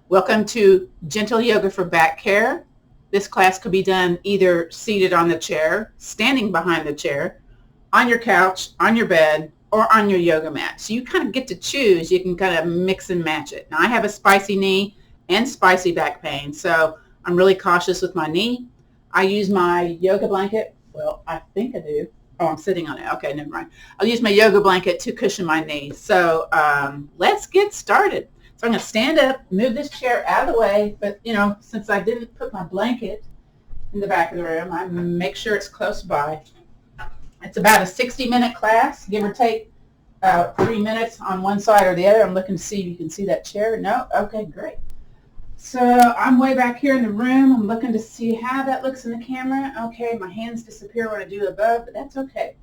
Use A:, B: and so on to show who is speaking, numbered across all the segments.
A: Welcome to Gentle Yoga for Back Care. This class could be done either seated on the chair, standing behind the chair, on your couch, on your bed, or on your yoga mat. So you kind of get to choose. You can kind of mix and match it. Now I have a spicy knee and spicy back pain, so I'm really cautious with my knee. I use my yoga blanket. Well, I think I do. Oh, I'm sitting on it. Okay, never mind. I'll use my yoga blanket to cushion my knee. So let's get started. So I'm going to stand up, move this chair out of the way, but since I didn't put my blanket in the back of the room, I make sure it's close by. It's about a 60-minute class, give or take 3 minutes on one side or the other. I'm looking to see if you can see that chair. No? Okay, great. So I'm way back here in the room. I'm looking to see how that looks in the camera. Okay, my hands disappear when I do above, but that's okay.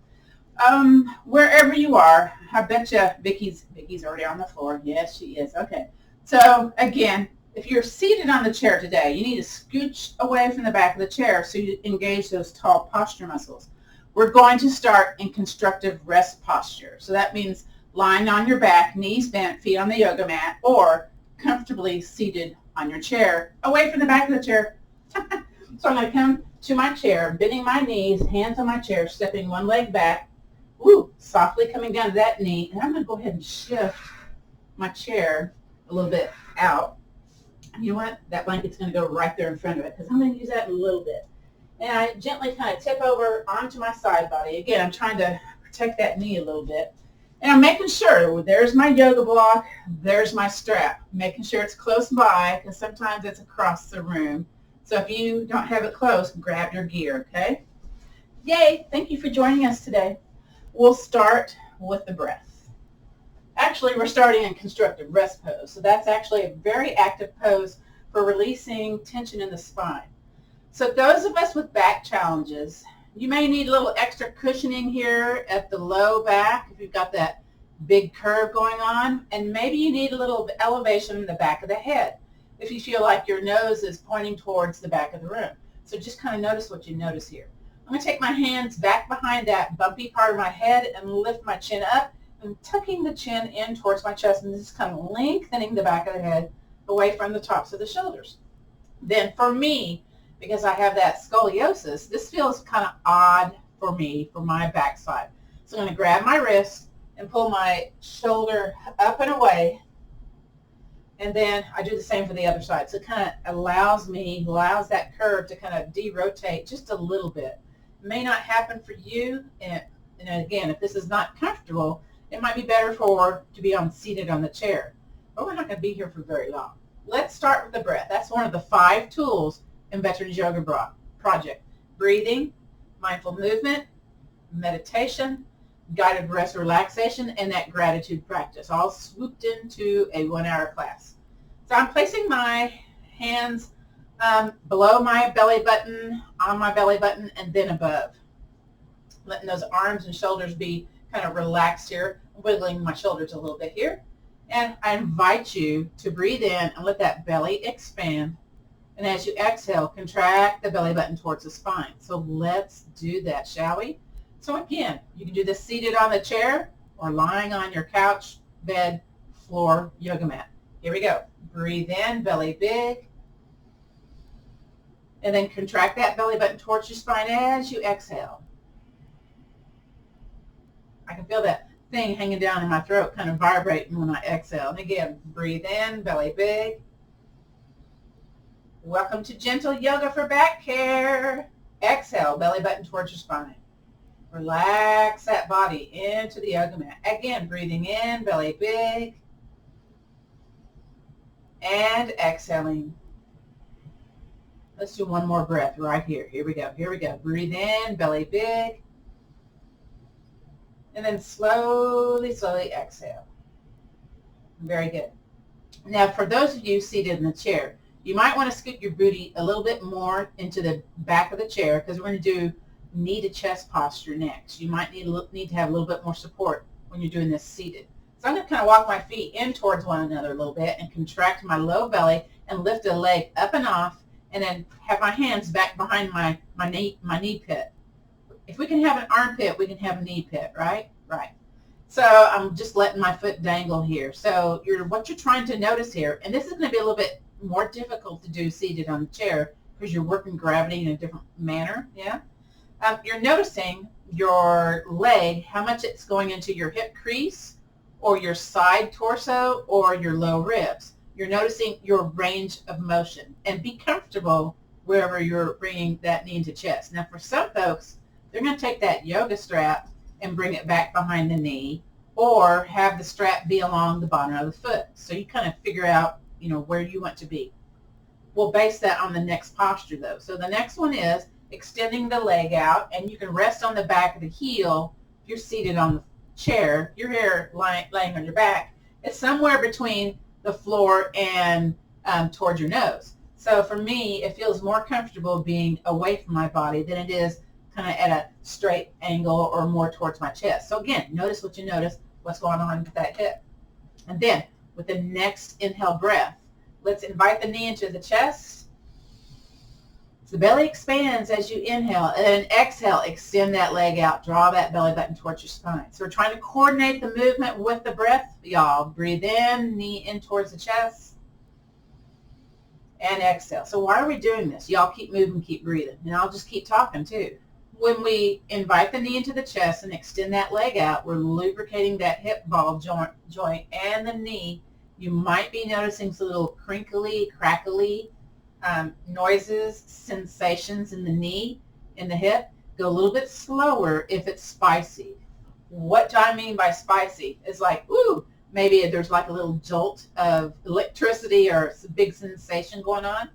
A: Wherever you are, I bet you Vicky's already on the floor. Yes, she is. Okay. So again, if you're seated on the chair today, you need to scooch away from the back of the chair so you engage those tall posture muscles. We're going to start in constructive rest posture. So that means lying on your back, knees bent, feet on the yoga mat, or comfortably seated on your chair, away from the back of the chair. So I'm going to come to my chair, bending my knees, hands on my chair, stepping one leg back, softly coming down to that knee, and I'm going to go ahead and shift my chair a little bit out. You know what? That blanket's going to go right there in front of it because I'm going to use that in a little bit. And I gently kind of tip over onto my side body. Again, I'm trying to protect that knee a little bit. And I'm making sure, there's my yoga block, there's my strap, making sure it's close by because sometimes it's across the room. So if you don't have it close, grab your gear, okay? Yay, thank you for joining us today. We'll start with the breath. Actually, we're starting in constructive rest pose. So that's actually a very active pose for releasing tension in the spine. So those of us with back challenges, you may need a little extra cushioning here at the low back if you've got that big curve going on. And maybe you need a little elevation in the back of the head if you feel like your nose is pointing towards the back of the room. So just kind of notice what you notice here. I'm going to take my hands back behind that bumpy part of my head and lift my chin up and tucking the chin in towards my chest and just kind of lengthening the back of the head away from the tops of the shoulders. Then for me, because I have that scoliosis, this feels kind of odd for me, for my backside. So I'm going to grab my wrist and pull my shoulder up and away. And then I do the same for the other side. So it kind of allows that curve to kind of de-rotate just a little bit. It may not happen for you. And again, if this is not comfortable, it might be better to be seated on the chair. But we're not going to be here for very long. Let's start with the breath. That's one of the 5 tools in Veterans Yoga Project. Breathing, mindful movement, meditation, guided rest relaxation, and that gratitude practice, all swooped into a 1-hour class. So I'm placing my hands below my belly button, on my belly button, and then above. Letting those arms and shoulders be kind of relaxed here, wiggling my shoulders a little bit here. And I invite you to breathe in and let that belly expand. And as you exhale, contract the belly button towards the spine. So let's do that, shall we? So again, you can do this seated on the chair or lying on your couch, bed, floor, yoga mat. Here we go. Breathe in, belly big. And then contract that belly button towards your spine as you exhale. I can feel that thing hanging down in my throat kind of vibrating when I exhale. And again, breathe in, belly big. Welcome to Gentle Yoga for Back Care. Exhale, belly button towards your spine. Relax that body into the yoga mat. Again, breathing in, belly big. And exhaling. Let's do one more breath right here. Here we go. Here we go. Breathe in, belly big. And then slowly, slowly exhale. Very good. Now, for those of you seated in the chair, you might want to scoot your booty a little bit more into the back of the chair because we're going to do knee to chest posture next. You might need to have a little bit more support when you're doing this seated. So I'm going to kind of walk my feet in towards one another a little bit and contract my low belly and lift a leg up and off and then have my hands back behind my knee pit. If we can have an armpit, we can have a knee pit, right? Right. So I'm just letting my foot dangle here. So what you're trying to notice here, and this is going to be a little bit more difficult to do seated on the chair because you're working gravity in a different manner. Yeah. You're noticing your leg, how much it's going into your hip crease or your side torso or your low ribs. You're noticing your range of motion, and be comfortable wherever you're bringing that knee into chest. Now for some folks, they're going to take that yoga strap and bring it back behind the knee, or have the strap be along the bottom of the foot. So you kind of figure out, where you want to be. We'll base that on the next posture though. So the next one is extending the leg out, and you can rest on the back of the heel. If you're seated on the chair, your hair laying on your back, it's somewhere between the floor and towards your nose. So for me, it feels more comfortable being away from my body than it is kind of at a straight angle or more towards my chest. So again, notice what you notice, what's going on with that hip. And then with the next inhale breath, let's invite the knee into the chest. The belly expands as you inhale, and then exhale, extend that leg out, draw that belly button towards your spine. So we're trying to coordinate the movement with the breath, y'all. Breathe in, knee in towards the chest, and exhale. So why are we doing this? Y'all keep moving, keep breathing, and I'll just keep talking too. When we invite the knee into the chest and extend that leg out, we're lubricating that hip ball joint and the knee. You might be noticing some little crinkly, crackly noises, sensations in the knee, in the hip. Go a little bit slower if it's spicy. What do I mean by spicy? It's like, ooh, maybe there's like a little jolt of electricity or some big sensation going on,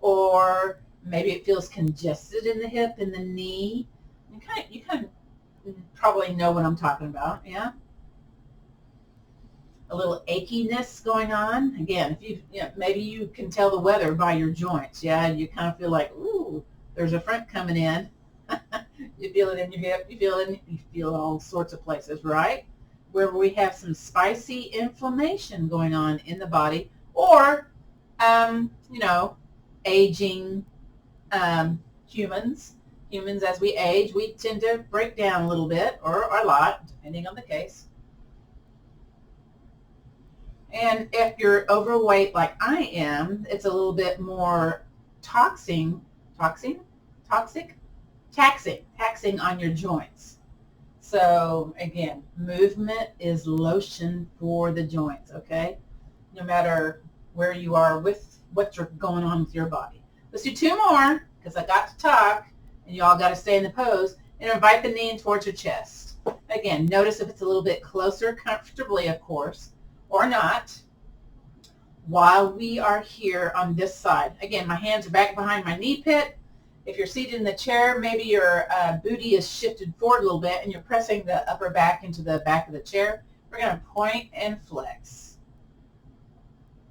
A: or maybe it feels congested in the hip, in the knee. You kind of probably know what I'm talking about, yeah? A little achiness going on. Again, if maybe you can tell the weather by your joints, yeah? You kind of feel like, ooh, there's a front coming in. You feel it in your hip, you feel it all sorts of places, right? Where we have some spicy inflammation going on in the body, or, aging humans as we age, we tend to break down a little bit, or a lot, depending on the case. And if you're overweight like I am, it's a little bit more taxing on your joints. So again, movement is lotion for the joints, okay? No matter where you are with what's going on with your body. Let's do two more, because I got to talk, and you all got to stay in the pose, and invite the knee in towards your chest. Again, notice if it's a little bit closer, comfortably, of course, or not, while we are here on this side. Again, my hands are back behind my knee pit. If you're seated in the chair, maybe your booty is shifted forward a little bit, and you're pressing the upper back into the back of the chair. We're going to point and flex.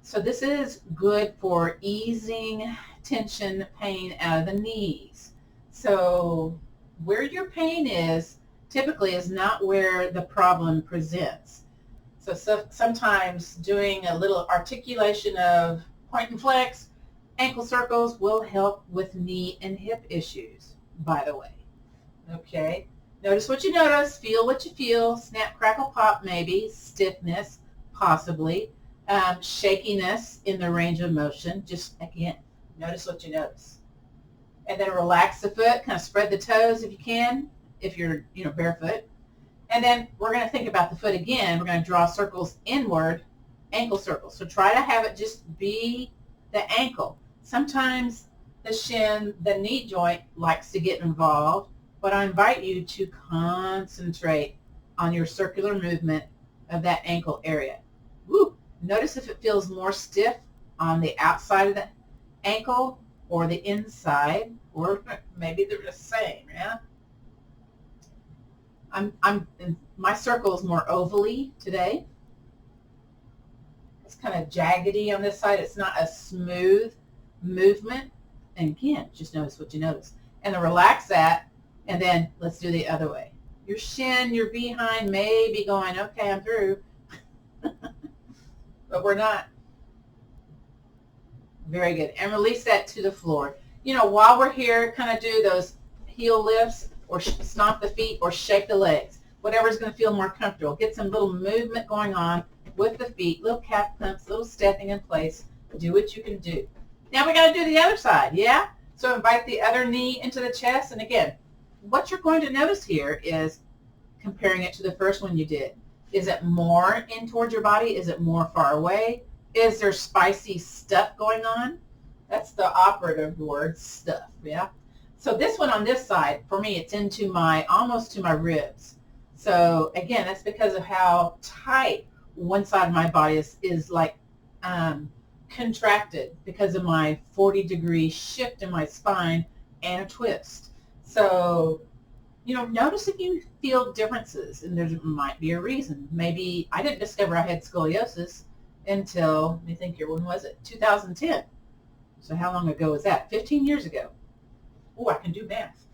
A: So this is good for easing tension, pain out of the knees. So where your pain is typically is not where the problem presents. So sometimes doing a little articulation of point and flex, ankle circles will help with knee and hip issues, by the way. Okay, notice what you notice, feel what you feel, snap, crackle, pop maybe, stiffness possibly, shakiness in the range of motion. Just again, notice what you notice. And then relax the foot, kind of spread the toes if you can, if you're barefoot. And then we're going to think about the foot again. We're going to draw circles inward, ankle circles. So try to have it just be the ankle. Sometimes the shin, the knee joint likes to get involved, but I invite you to concentrate on your circular movement of that ankle area. Woo! Notice if it feels more stiff on the outside of the ankle or the inside, or maybe they're the same, yeah? My circle is more ovally today. It's kind of jaggedy on this side. It's not a smooth movement. And again, just notice what you notice. And then relax that, and then let's do the other way. Your shin, your behind may be going, okay, I'm through. But we're not. Very good. And release that to the floor. While we're here, kind of do those heel lifts, or stomp the feet, or shake the legs. Whatever's going to feel more comfortable. Get some little movement going on with the feet, little calf pumps, little stepping in place. Do what you can do. Now we got to do the other side, yeah? So invite the other knee into the chest. And again, what you're going to notice here is comparing it to the first one you did. Is it more in towards your body? Is it more far away? Is there spicy stuff going on? That's the operative word, stuff, yeah? So this one on this side, for me, it's into my, almost to my ribs. So again, that's because of how tight one side of my body is like contracted because of my 40-degree shift in my spine and a twist. So, you know, notice if you feel differences, and there might be a reason. Maybe I didn't discover I had scoliosis until, let me think here, when was it? 2010. So how long ago was that? 15 years ago. Oh, I can do math.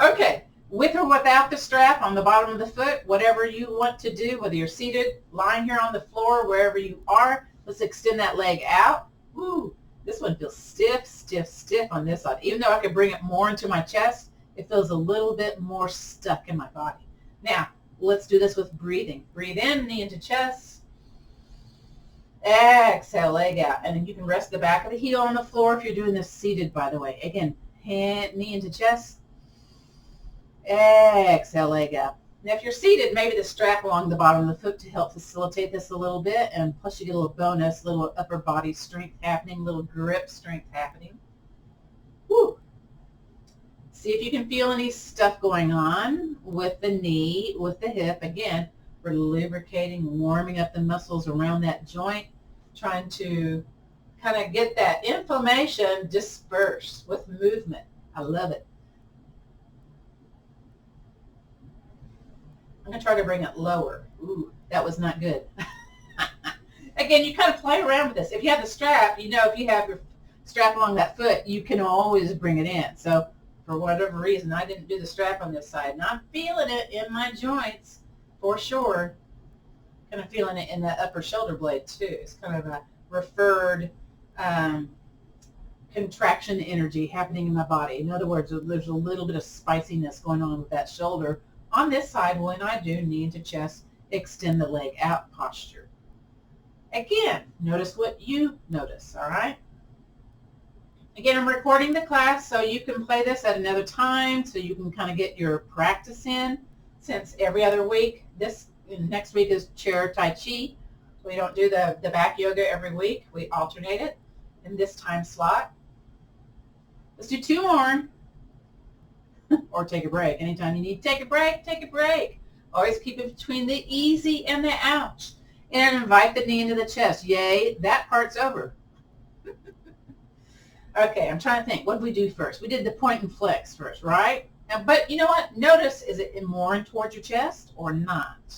A: Okay, with or without the strap on the bottom of the foot, whatever you want to do, whether you're seated, lying here on the floor, wherever you are, let's extend that leg out. Woo, this one feels stiff, stiff, stiff on this side. Even though I could bring it more into my chest, it feels a little bit more stuck in my body. Now, let's do this with breathing. Breathe in, knee into chest. Exhale, leg out. And then you can rest the back of the heel on the floor if you're doing this seated, by the way. Again, hand, knee into chest. Exhale, leg out. Now, if you're seated, maybe the strap along the bottom of the foot to help facilitate this a little bit. And plus you get a little bonus, little upper body strength happening, little grip strength happening. Woo. See if you can feel any stuff going on with the knee, with the hip. Again, we're lubricating, warming up the muscles around that joint, trying to kind of get that inflammation dispersed with movement. I love it. I'm going to try to bring it lower. Ooh, that was not good. Again, you kind of play around with this. If you have the strap, you know, if you have your strap along that foot, you can always bring it in. So for whatever reason, I didn't do the strap on this side. And I'm feeling it in my joints for sure. Kind of feeling it in the upper shoulder blade too. It's kind of a referred contraction energy happening in my body. In other words, there's a little bit of spiciness going on with that shoulder. On this side, when I do knee into chest, extend the leg out posture. Again, notice what you notice, all right? Again, I'm recording the class so you can play this at another time so you can kind of get your practice in, since every other week, next week is chair Tai Chi. We don't do the back yoga every week. We alternate it in this time slot. Let's do 2 more. Or take a break. Anytime you need to take a break, take a break. Always keep it between the easy and the ouch. And invite the knee into the chest. Yay, that part's over. Okay, I'm trying to think. What did we do first? We did the point and flex first, right? Now, but you know what? Notice, is it more in towards your chest or not?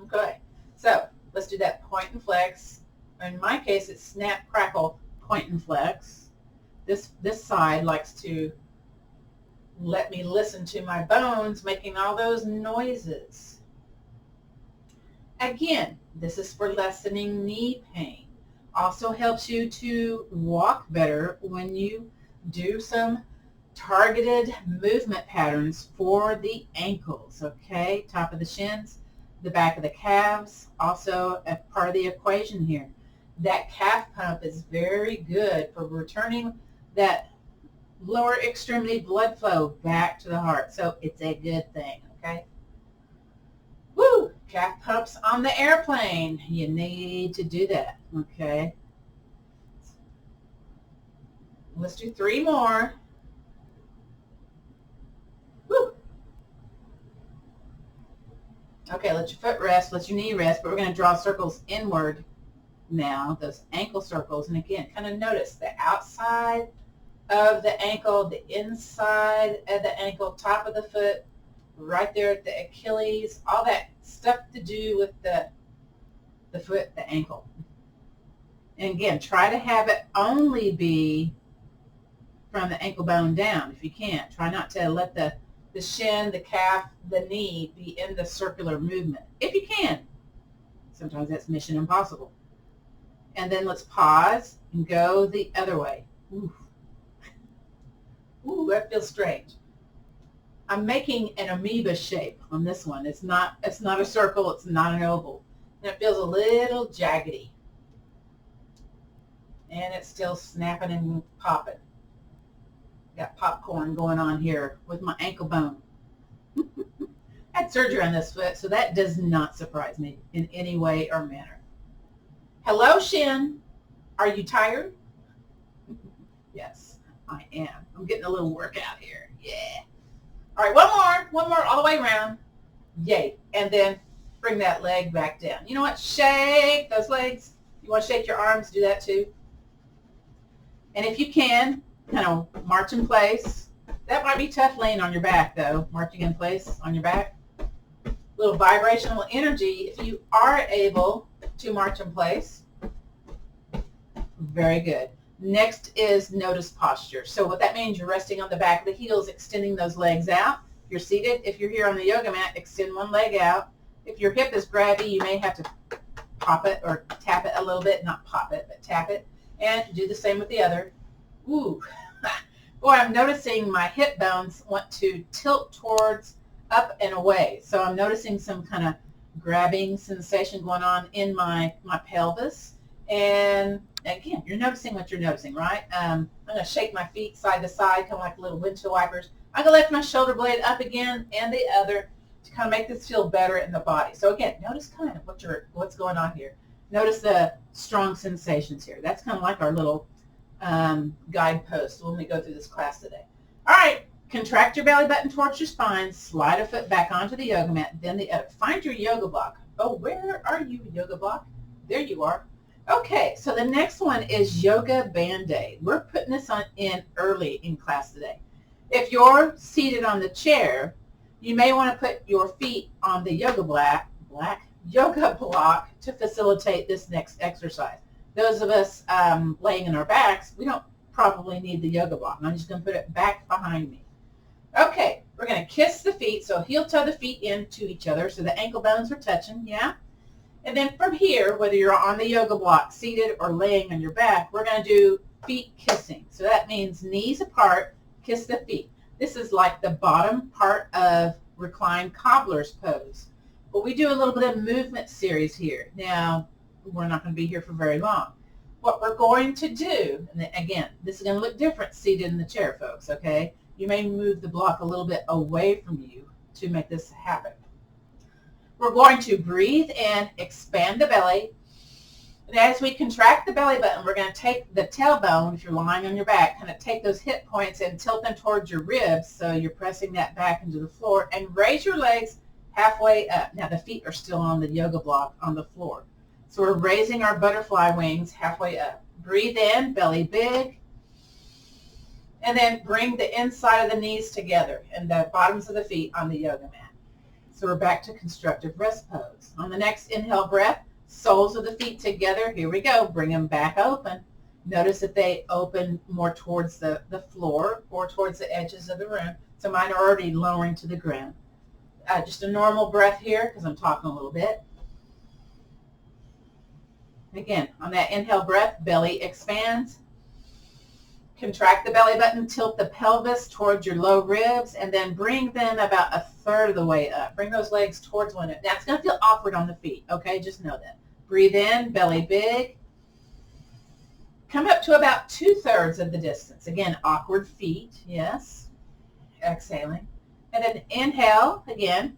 A: Okay, so let's do that point and flex. In my case, it's snap, crackle, point and flex. This side likes to let me listen to my bones making all those noises. Again, this is for lessening knee pain. Also helps you to walk better when you do some targeted movement patterns for the ankles, okay? Top of the shins, the back of the calves, also a part of the equation here. That calf pump is very good for returning that lower extremity blood flow back to the heart. So it's a good thing, okay? Woo! Calf pumps on the airplane. You need to do that, okay? Let's do 3 more. Woo! Okay, let your foot rest, let your knee rest, but we're going to draw circles inward now, those ankle circles. And again, kind of notice the outside of the ankle, the inside of the ankle, top of the foot, right there at the Achilles, all that stuff to do with the foot, the ankle. And again, try to have it only be from the ankle bone down if you can. Try not to let the shin, the calf, the knee be in the circular movement, if you can. Sometimes that's mission impossible. And then let's pause and go the other way. Ooh. Ooh, that feels strange. I'm making an amoeba shape on this one. It's not a circle, it's not an oval. And it feels a little jaggedy. And it's still snapping and popping. Got popcorn going on here with my ankle bone. I had surgery on this foot, so that does not surprise me in any way or manner. Hello, shin. Are you tired? Yes, I am. I'm getting a little workout here. Yeah. All right, one more all the way around. Yay. And then bring that leg back down. You know what? Shake those legs. You want to shake your arms? Do that too. And if you can, kind of march in place. That might be tough laying on your back, though, marching in place on your back. Little vibrational energy if you are able to march in place. Very good. Next is notice posture. So what that means, you're resting on the back of the heels, extending those legs out. If you're seated, if you're here on the yoga mat, extend one leg out. If your hip is grabby, you may have to pop it or tap it a little bit. Not pop it, but tap it. And do the same with the other. Ooh. Boy, I'm noticing my hip bones want to tilt towards up and away. So I'm noticing some kind of grabbing sensation going on in my pelvis. And again, you're noticing what you're noticing, right? I'm going to shake my feet side to side, kind of like little windshield wipers. I'm going to lift my shoulder blade up again and the other to kind of make this feel better in the body. So again, notice kind of what's going on here. Notice the strong sensations here. That's kind of like our little guidepost when we go through this class today. All right, contract your belly button towards your spine, slide a foot back onto the yoga mat, then the other. Find your yoga block. Oh, where are you, yoga block? There you are. Okay, so the next one is yoga band-aid. We're putting this in early in class today. If you're seated on the chair, you may want to put your feet on the yoga block to facilitate this next exercise. Those of us laying in our backs, we don't probably need the yoga block. I'm just going to put it back behind me. Okay, we're going to kiss the feet, so heel toe the feet into each other so the ankle bones are touching, yeah? And then from here, whether you're on the yoga block, seated or laying on your back, we're going to do feet kissing. So that means knees apart, kiss the feet. This is like the bottom part of reclined cobbler's pose. But we do a little bit of movement series here. Now, we're not going to be here for very long. What we're going to do, and again, this is going to look different seated in the chair, folks, okay? You may move the block a little bit away from you to make this happen. We're going to breathe in, expand the belly, and as we contract the belly button, we're going to take the tailbone, if you're lying on your back, kind of take those hip points and tilt them towards your ribs so you're pressing that back into the floor, and raise your legs halfway up. Now the feet are still on the yoga block on the floor. So we're raising our butterfly wings halfway up. Breathe in, belly big, and then bring the inside of the knees together and the bottoms of the feet on the yoga mat. So we're back to constructive rest pose. On the next inhale breath, soles of the feet together. Here we go. Bring them back open. Notice that they open more towards the floor or towards the edges of the room. So mine are already lowering to the ground. Just a normal breath here because I'm talking a little bit. Again, on that inhale breath, belly expands. Contract the belly button, tilt the pelvis towards your low ribs, and then bring them about a third of the way up. Bring those legs towards one another. Now, it's going to feel awkward on the feet, okay? Just know that. Breathe in, belly big. Come up to about 2/3 of the distance. Again, awkward feet, yes. Exhaling. And then inhale again.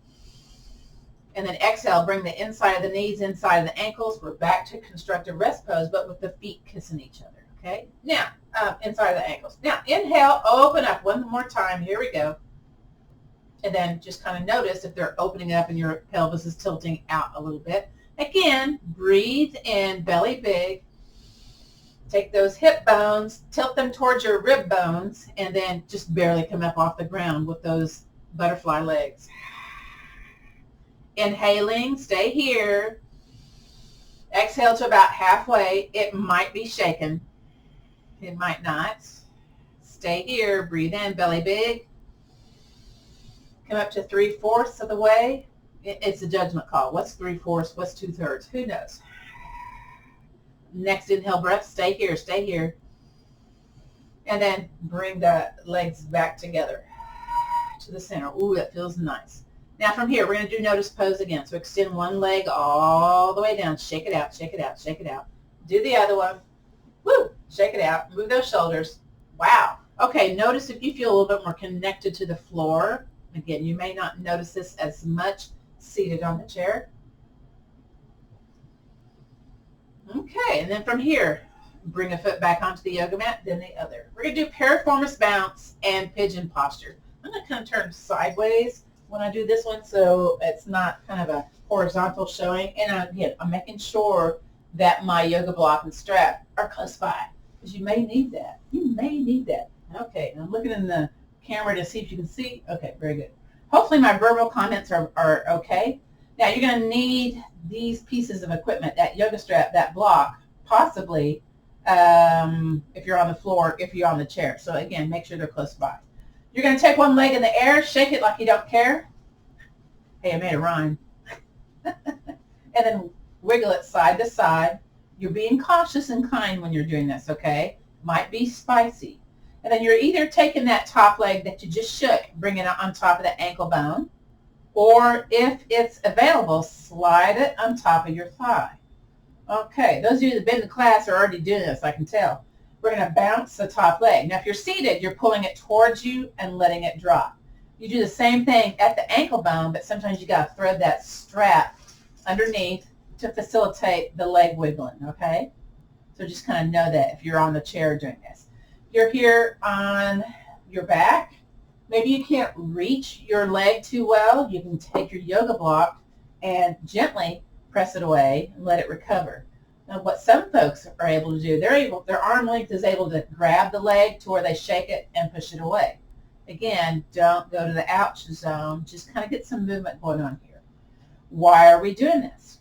A: And then exhale, bring the inside of the knees, inside of the ankles. We're back to constructive rest pose, but with the feet kissing each other, okay? Now, inside of the ankles. Now, inhale, open up one more time. Here we go. And then just kind of notice if they're opening up and your pelvis is tilting out a little bit. Again, breathe in, belly big. Take those hip bones, tilt them towards your rib bones, and then just barely come up off the ground with those butterfly legs. Inhaling, stay here. Exhale to about halfway. It might be shaken. It might not. Stay here. Breathe in, belly big. Come up to 3/4 of the way. It's a judgment call. What's 3/4? What's 2/3? Who knows? Next inhale breath. Stay here. Stay here. And then bring the legs back together to the center. Ooh, that feels nice. Now from here, we're going to do notice pose again. So extend one leg all the way down. Shake it out, shake it out, shake it out. Do the other one. Woo! Shake it out. Move those shoulders. Wow. Okay, notice if you feel a little bit more connected to the floor. Again, you may not notice this as much seated on the chair. Okay, and then from here, bring a foot back onto the yoga mat, then the other. We're going to do piriformis bounce and pigeon posture. I'm going to kind of turn sideways when I do this one so it's not kind of a horizontal showing. And again, I'm making sure that my yoga block and strap are close by because you may need that. You may need that. Okay, and I'm looking in the camera to see if you can see. Okay, very good. Hopefully my verbal comments are okay. Now you're going to need these pieces of equipment, that yoga strap, that block, possibly if you're on the floor, if you're on the chair. So again, make sure they're close by. You're going to take one leg in the air, shake it like you don't care. Hey, I made a rhyme. And then wiggle it side to side. You're being cautious and kind when you're doing this, okay? Might be spicy. And then you're either taking that top leg that you just shook, bringing it on top of the ankle bone, or if it's available, slide it on top of your thigh. Okay, those of you that have been to class are already doing this, I can tell. We're going to bounce the top leg. Now, if you're seated, you're pulling it towards you and letting it drop. You do the same thing at the ankle bone, but sometimes you got to thread that strap underneath to facilitate the leg wiggling, okay? So just kind of know that if you're on the chair doing this. If you're here on your back, maybe you can't reach your leg too well. You can take your yoga block and gently press it away and let it recover. Now, what some folks are able to do, their arm length is able to grab the leg to where they shake it and push it away. Again, don't go to the ouch zone. Just kind of get some movement going on here. Why are we doing this?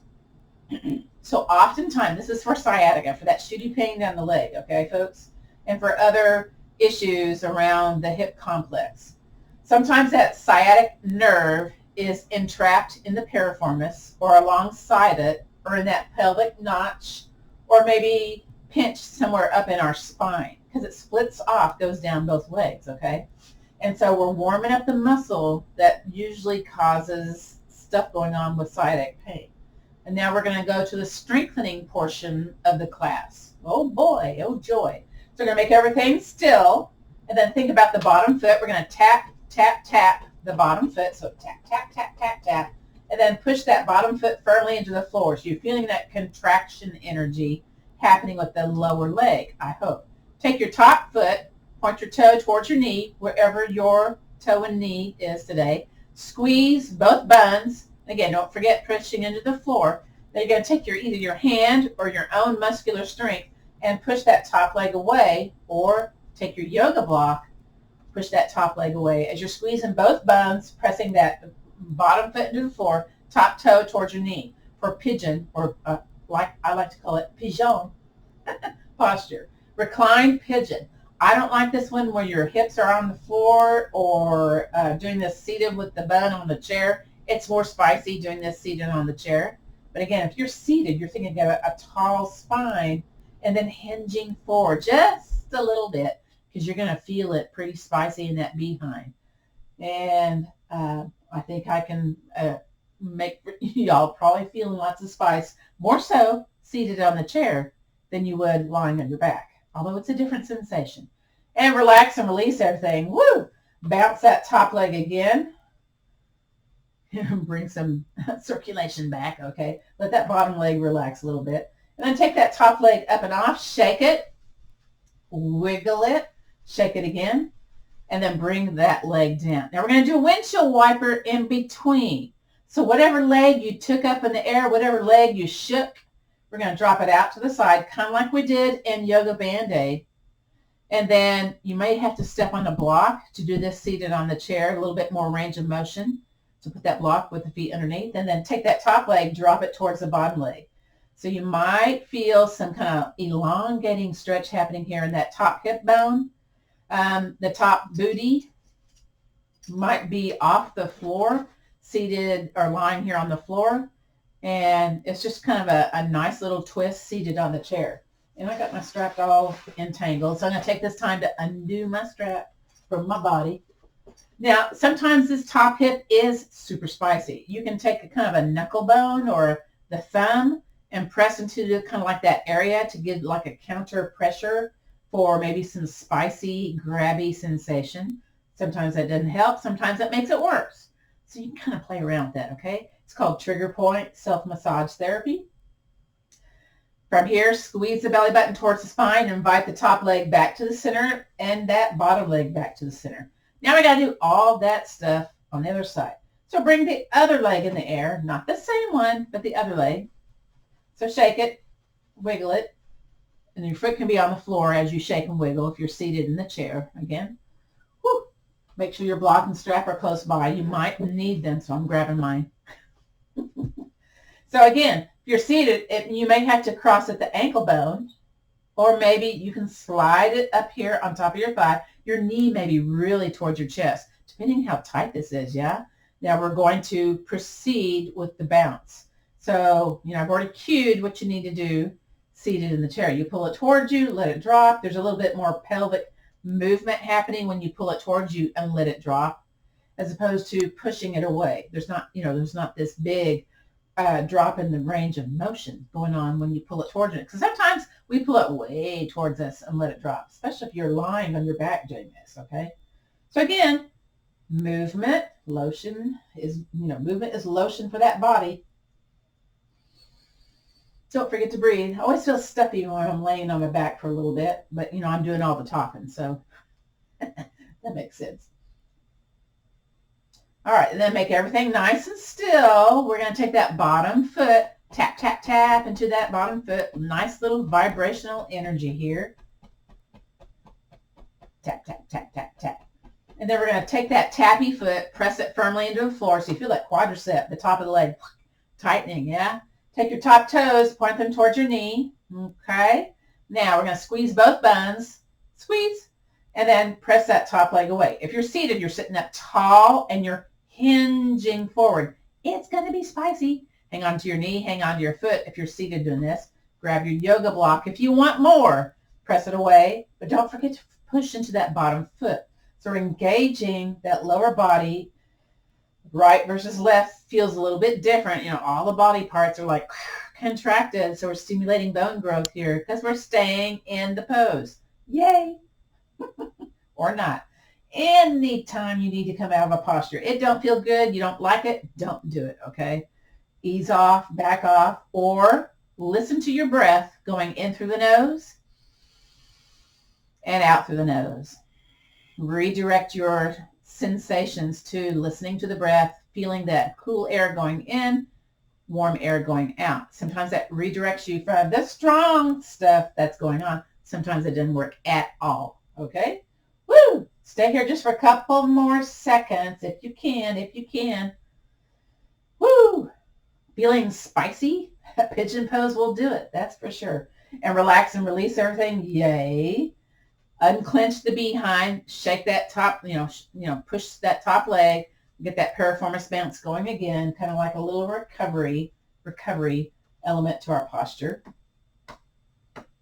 A: So oftentimes, this is for sciatica, for that shooty pain down the leg, okay, folks? And for other issues around the hip complex. Sometimes that sciatic nerve is entrapped in the piriformis or alongside it or in that pelvic notch or maybe pinched somewhere up in our spine because it splits off, goes down both legs, okay? And so we're warming up the muscle that usually causes stuff going on with sciatic pain. And now we're going to go to the strengthening portion of the class. Oh boy, oh joy. So we're going to make everything still and then think about the bottom foot. We're going to tap, tap, tap the bottom foot. So tap, tap, tap, tap, tap. And then push that bottom foot firmly into the floor. So you're feeling that contraction energy happening with the lower leg, I hope. Take your top foot, point your toe towards your knee, wherever your toe and knee is today. Squeeze both buns. Again, don't forget pushing into the floor. Then you're going to take either your hand or your own muscular strength and push that top leg away, or take your yoga block, push that top leg away. As you're squeezing both buns, pressing that bottom foot into the floor, top toe towards your knee for pigeon, or like I like to call it, pigeon posture. Reclined pigeon. I don't like this one where your hips are on the floor or doing this seated with the bun on the chair. It's more spicy doing this seated on the chair. But again, if you're seated, you're thinking of a tall spine and then hinging forward just a little bit because you're going to feel it pretty spicy in that behind. And I think I can make y'all probably feeling lots of spice, more so seated on the chair than you would lying on your back, although it's a different sensation. And relax and release everything. Woo! Bounce that top leg again. Bring some circulation back, okay? Let that bottom leg relax a little bit. And then take that top leg up and off, shake it, wiggle it, shake it again, and then bring that leg down. Now we're going to do a windshield wiper in between. So whatever leg you took up in the air, whatever leg you shook, we're going to drop it out to the side, kind of like we did in Yoga Band-Aid. And then you may have to step on the block to do this seated on the chair, a little bit more range of motion. So put that block with the feet underneath, and then take that top leg, drop it towards the bottom leg. So you might feel some kind of elongating stretch happening here in that top hip bone. The top booty might be off the floor, seated or lying here on the floor. And it's just kind of a nice little twist seated on the chair. And I got my strap all entangled. So I'm going to take this time to undo my strap from my body. Now, sometimes this top hip is super spicy. You can take a kind of a knuckle bone or the thumb and press into the, kind of like that area to get like a counter pressure for maybe some spicy, grabby sensation. Sometimes that doesn't help. Sometimes that makes it worse. So you can kind of play around with that, okay? It's called trigger point self-massage therapy. From here, squeeze the belly button towards the spine and invite the top leg back to the center and that bottom leg back to the center. Now we got to do all that stuff on the other side. So bring the other leg in the air, not the same one, but the other leg. So shake it, wiggle it, and your foot can be on the floor as you shake and wiggle if you're seated in the chair. Again, woo. Make sure your block and strap are close by. You might need them, so I'm grabbing mine. So again, if you're seated, you may have to cross at the ankle bone, or maybe you can slide it up here on top of your thigh. Your knee may be really towards your chest, depending how tight this is, yeah? Now we're going to proceed with the bounce. So, I've already cued what you need to do seated in the chair. You pull it towards you, let it drop. There's a little bit more pelvic movement happening when you pull it towards you and let it drop, as opposed to pushing it away. There's not, there's not this big drop in the range of motion going on when you pull it towards it. Because sometimes we pull it way towards us and let it drop, especially if you're lying on your back doing this, okay? So again, movement is lotion for that body. Don't forget to breathe. I always feel stuffy when I'm laying on my back for a little bit, but I'm doing all the talking, so that makes sense. All right, and then make everything nice and still. We're going to take that bottom foot, tap, tap, tap into that bottom foot. Nice little vibrational energy here. Tap, tap, tap, tap, tap. And then we're going to take that tappy foot, press it firmly into the floor. So you feel that quadricep, the top of the leg, tightening, yeah? Take your top toes, point them towards your knee, okay? Now we're going to squeeze both buns, squeeze, and then press that top leg away. If you're seated, you're sitting up tall and you're hinging forward. It's going to be spicy. Hang on to your knee, hang on to your foot. If you're seated doing this, grab your yoga block. If you want more, press it away, but don't forget to push into that bottom foot. So we're engaging that lower body. Right versus left feels a little bit different. All the body parts are like contracted. So we're stimulating bone growth here because we're staying in the pose. Yay. Or not. Anytime you need to come out of a posture, it don't feel good, you don't like it, don't do it, okay? Ease off, back off, or listen to your breath going in through the nose and out through the nose. Redirect your sensations to listening to the breath, feeling that cool air going in, warm air going out. Sometimes that redirects you from the strong stuff that's going on. Sometimes it doesn't work at all, okay? Woo! Stay here just for a couple more seconds if you can. Woo! Feeling spicy? Pigeon pose will do it, that's for sure. And relax and release everything, yay. Unclench the behind, shake that top, push that top leg, get that piriformis bounce going again, kind of like a little recovery element to our posture.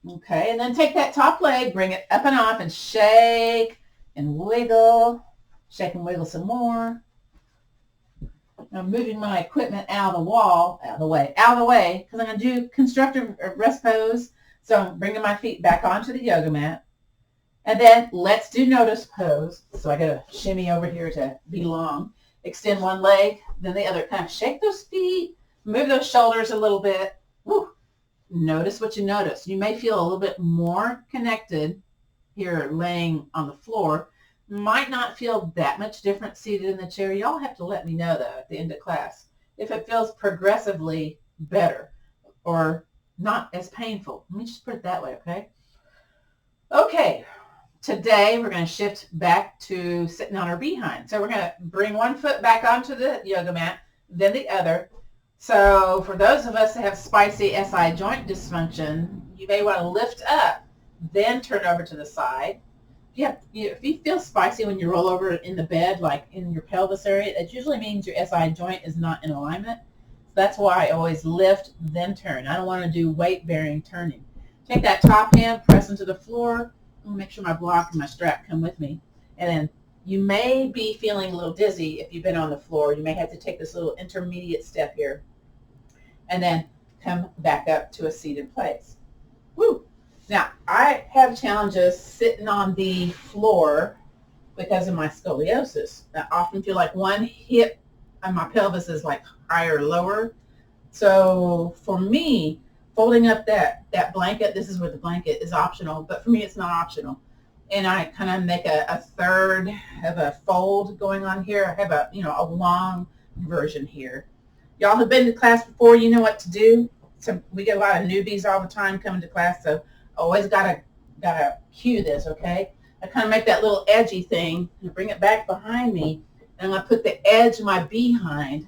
A: Okay, and then take that top leg, bring it up and off, and shake and wiggle. Shake and wiggle some more. I'm moving my equipment out of the way, because I'm going to do constructive rest pose. So I'm bringing my feet back onto the yoga mat. And then let's do notice pose. So I got to shimmy over here to be long. Extend one leg, then the other. Kind of shake those feet, move those shoulders a little bit. Woo. Notice what you notice. You may feel a little bit more connected here laying on the floor. Might not feel that much different seated in the chair. Y'all have to let me know, though, at the end of class, if it feels progressively better or not as painful. Let me just put it that way, okay? Okay, today we're going to shift back to sitting on our behind. So we're going to bring one foot back onto the yoga mat, then the other. So for those of us that have spicy SI joint dysfunction, you may want to lift up, then turn over to the side. If you feel spicy when you roll over in the bed, like in your pelvis area, it usually means your SI joint is not in alignment. So that's why I always lift, then turn. I don't want to do weight-bearing turning. Take that top hand, press into the floor. Make sure my block and my strap come with me. And then you may be feeling a little dizzy if you've been on the floor. You may have to take this little intermediate step here. And then come back up to a seated place. Woo! Now, I have challenges sitting on the floor because of my scoliosis. I often feel like one hip on my pelvis is like higher or lower. So for me, folding up that blanket, this is where the blanket is optional, but for me it's not optional. And I kind of make a third of a fold going on here. I have a long version here. Y'all have been to class before, you know what to do. So we get a lot of newbies all the time coming to class, so always gotta cue this, okay? I kind of make that little edgy thing and bring it back behind me, and I'm gonna put the edge of my behind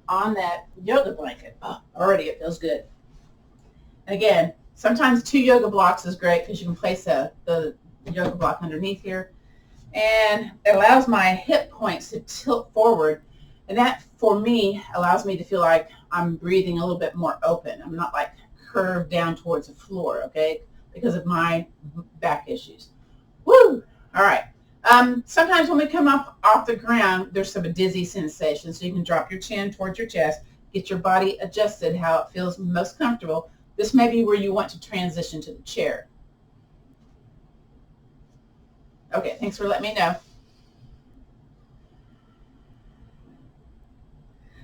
A: on that yoga blanket. Oh, already it feels good. And again, sometimes 2 yoga blocks is great because you can place the yoga block underneath here, and it allows my hip points to tilt forward, and that for me allows me to feel like I'm breathing a little bit more open. I'm not like curved down towards the floor, okay, because of my back issues. Woo! All right. Sometimes when we come up off the ground, there's some dizzy sensation, so you can drop your chin towards your chest, get your body adjusted how it feels most comfortable. This may be where you want to transition to the chair. Okay, thanks for letting me know.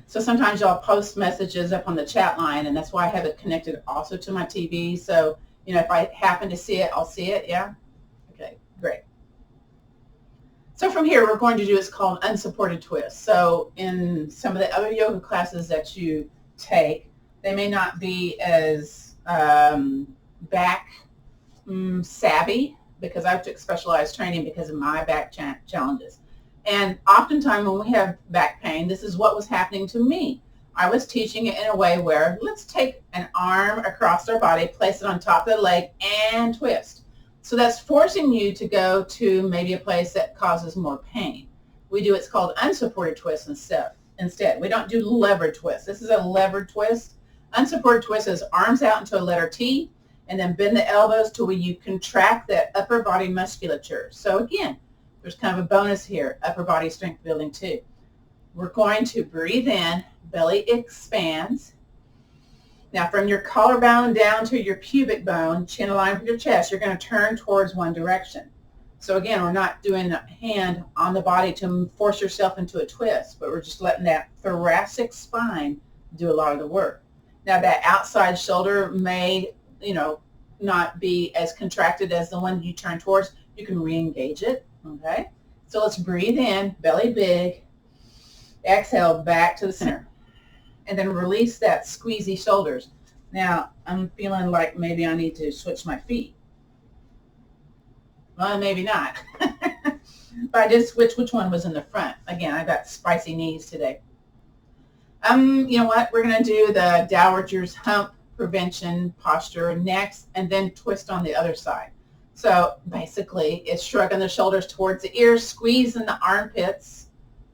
A: So sometimes y'all post messages up on the chat line, and that's why I have it connected also to my TV. So, if I happen to see it, I'll see it, yeah? Okay, great. So from here, we're going to do what's called unsupported twist. So in some of the other yoga classes that you take, they may not be as back savvy, because I took specialized training because of my back challenges. And oftentimes when we have back pain, this is what was happening to me. I was teaching it in a way where let's take an arm across our body, place it on top of the leg, and twist. So that's forcing you to go to maybe a place that causes more pain. We do what's called unsupported twist instead. We don't do lever twist. This is a lever twist. Unsupported twist is arms out into a letter T, and then bend the elbows to where you contract that upper body musculature. So again, there's kind of a bonus here, upper body strength building too. We're going to breathe in, belly expands. Now from your collarbone down to your pubic bone, chin aligned with your chest, you're going to turn towards one direction. So again, we're not doing a hand on the body to force yourself into a twist, but we're just letting that thoracic spine do a lot of the work. Now that outside shoulder may, not be as contracted as the one you turn towards. You can re-engage it, okay? So let's breathe in, belly big, exhale back to the center, and then release that squeezy shoulders. Now, I'm feeling like maybe I need to switch my feet. Well, maybe not. But I did switch which one was in the front. Again, I got spicy knees today. You know what? We're going to do the dowager's hump prevention posture next, and then twist on the other side. So basically, it's shrugging the shoulders towards the ears, squeezing the armpits.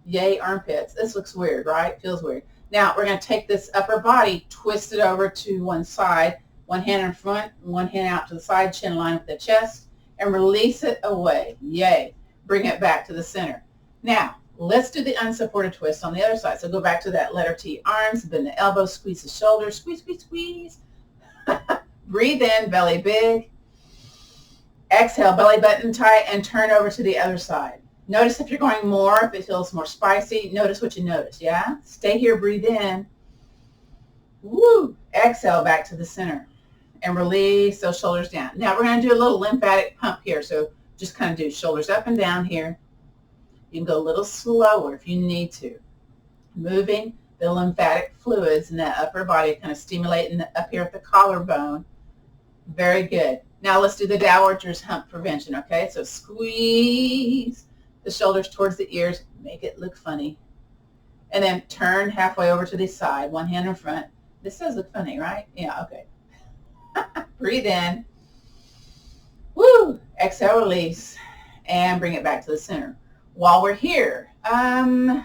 A: Yay, armpits. This looks weird, right? Feels weird. Now, we're going to take this upper body, twist it over to one side, one hand in front, one hand out to the side, chin line with the chest, and release it away. Yay. Bring it back to the center. Now, let's do the unsupported twist on the other side. So go back to that letter T, arms, bend the elbows, squeeze the shoulders, squeeze, squeeze, squeeze. Breathe in, belly big. Exhale, belly button tight, and turn over to the other side. Notice if you're going more, if it feels more spicy, notice what you notice, yeah? Stay here, breathe in. Woo! Exhale back to the center. And release those shoulders down. Now we're going to do a little lymphatic pump here. So just kind of do shoulders up and down here. You can go a little slower if you need to. Moving the lymphatic fluids in that upper body, kind of stimulating up here at the collarbone. Very good. Now let's do the dowager's hump prevention, okay? So squeeze the shoulders towards the ears, make it look funny. And then turn halfway over to the side, one hand in front. This does look funny, right? Yeah, okay. Breathe in. Woo! Exhale, release, and bring it back to the center. While we're here,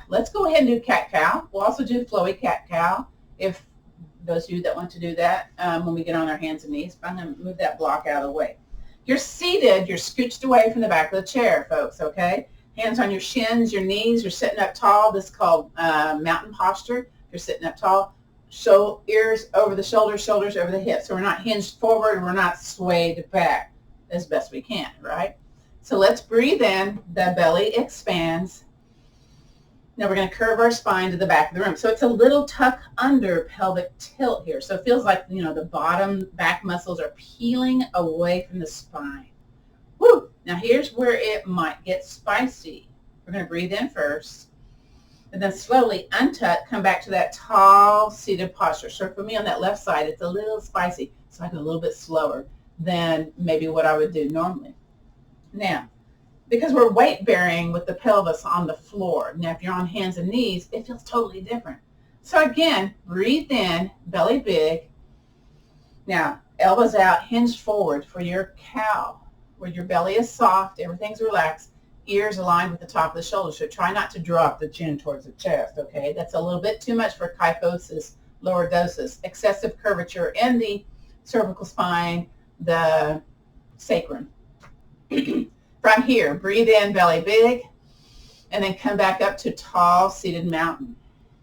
A: let's go ahead and do cat-cow. We'll also do flowy cat-cow if those of you that want to do that when we get on our hands and knees. But I'm going to move that block out of the way. You're seated. You're scooched away from the back of the chair, folks, okay? Hands on your shins, your knees. You're sitting up tall. This is called mountain posture. You're sitting up tall. ears over the shoulders, shoulders over the hips. So we're not hinged forward, we're not swayed back as best we can, right? So let's breathe in, the belly expands. Now we're going to curve our spine to the back of the room. So it's a little tuck under pelvic tilt here. So it feels like, you know, the bottom back muscles are peeling away from the spine. Woo! Now here's where it might get spicy. We're going to breathe in first, and then slowly untuck, come back to that tall seated posture. So for me on that left side, it's a little spicy, so I go a little bit slower than maybe what I would do normally. Now, because we're weight bearing with the pelvis on the floor. Now, if you're on hands and knees, it feels totally different. So again, breathe in, belly big. Now, elbows out, hinge forward for your cow, where your belly is soft, everything's relaxed, ears aligned with the top of the shoulders. So try not to drop the chin towards the chest, okay? That's a little bit too much for kyphosis, lordosis, excessive curvature in the cervical spine, the sacrum. From here, breathe in, belly big, and then come back up to tall seated mountain.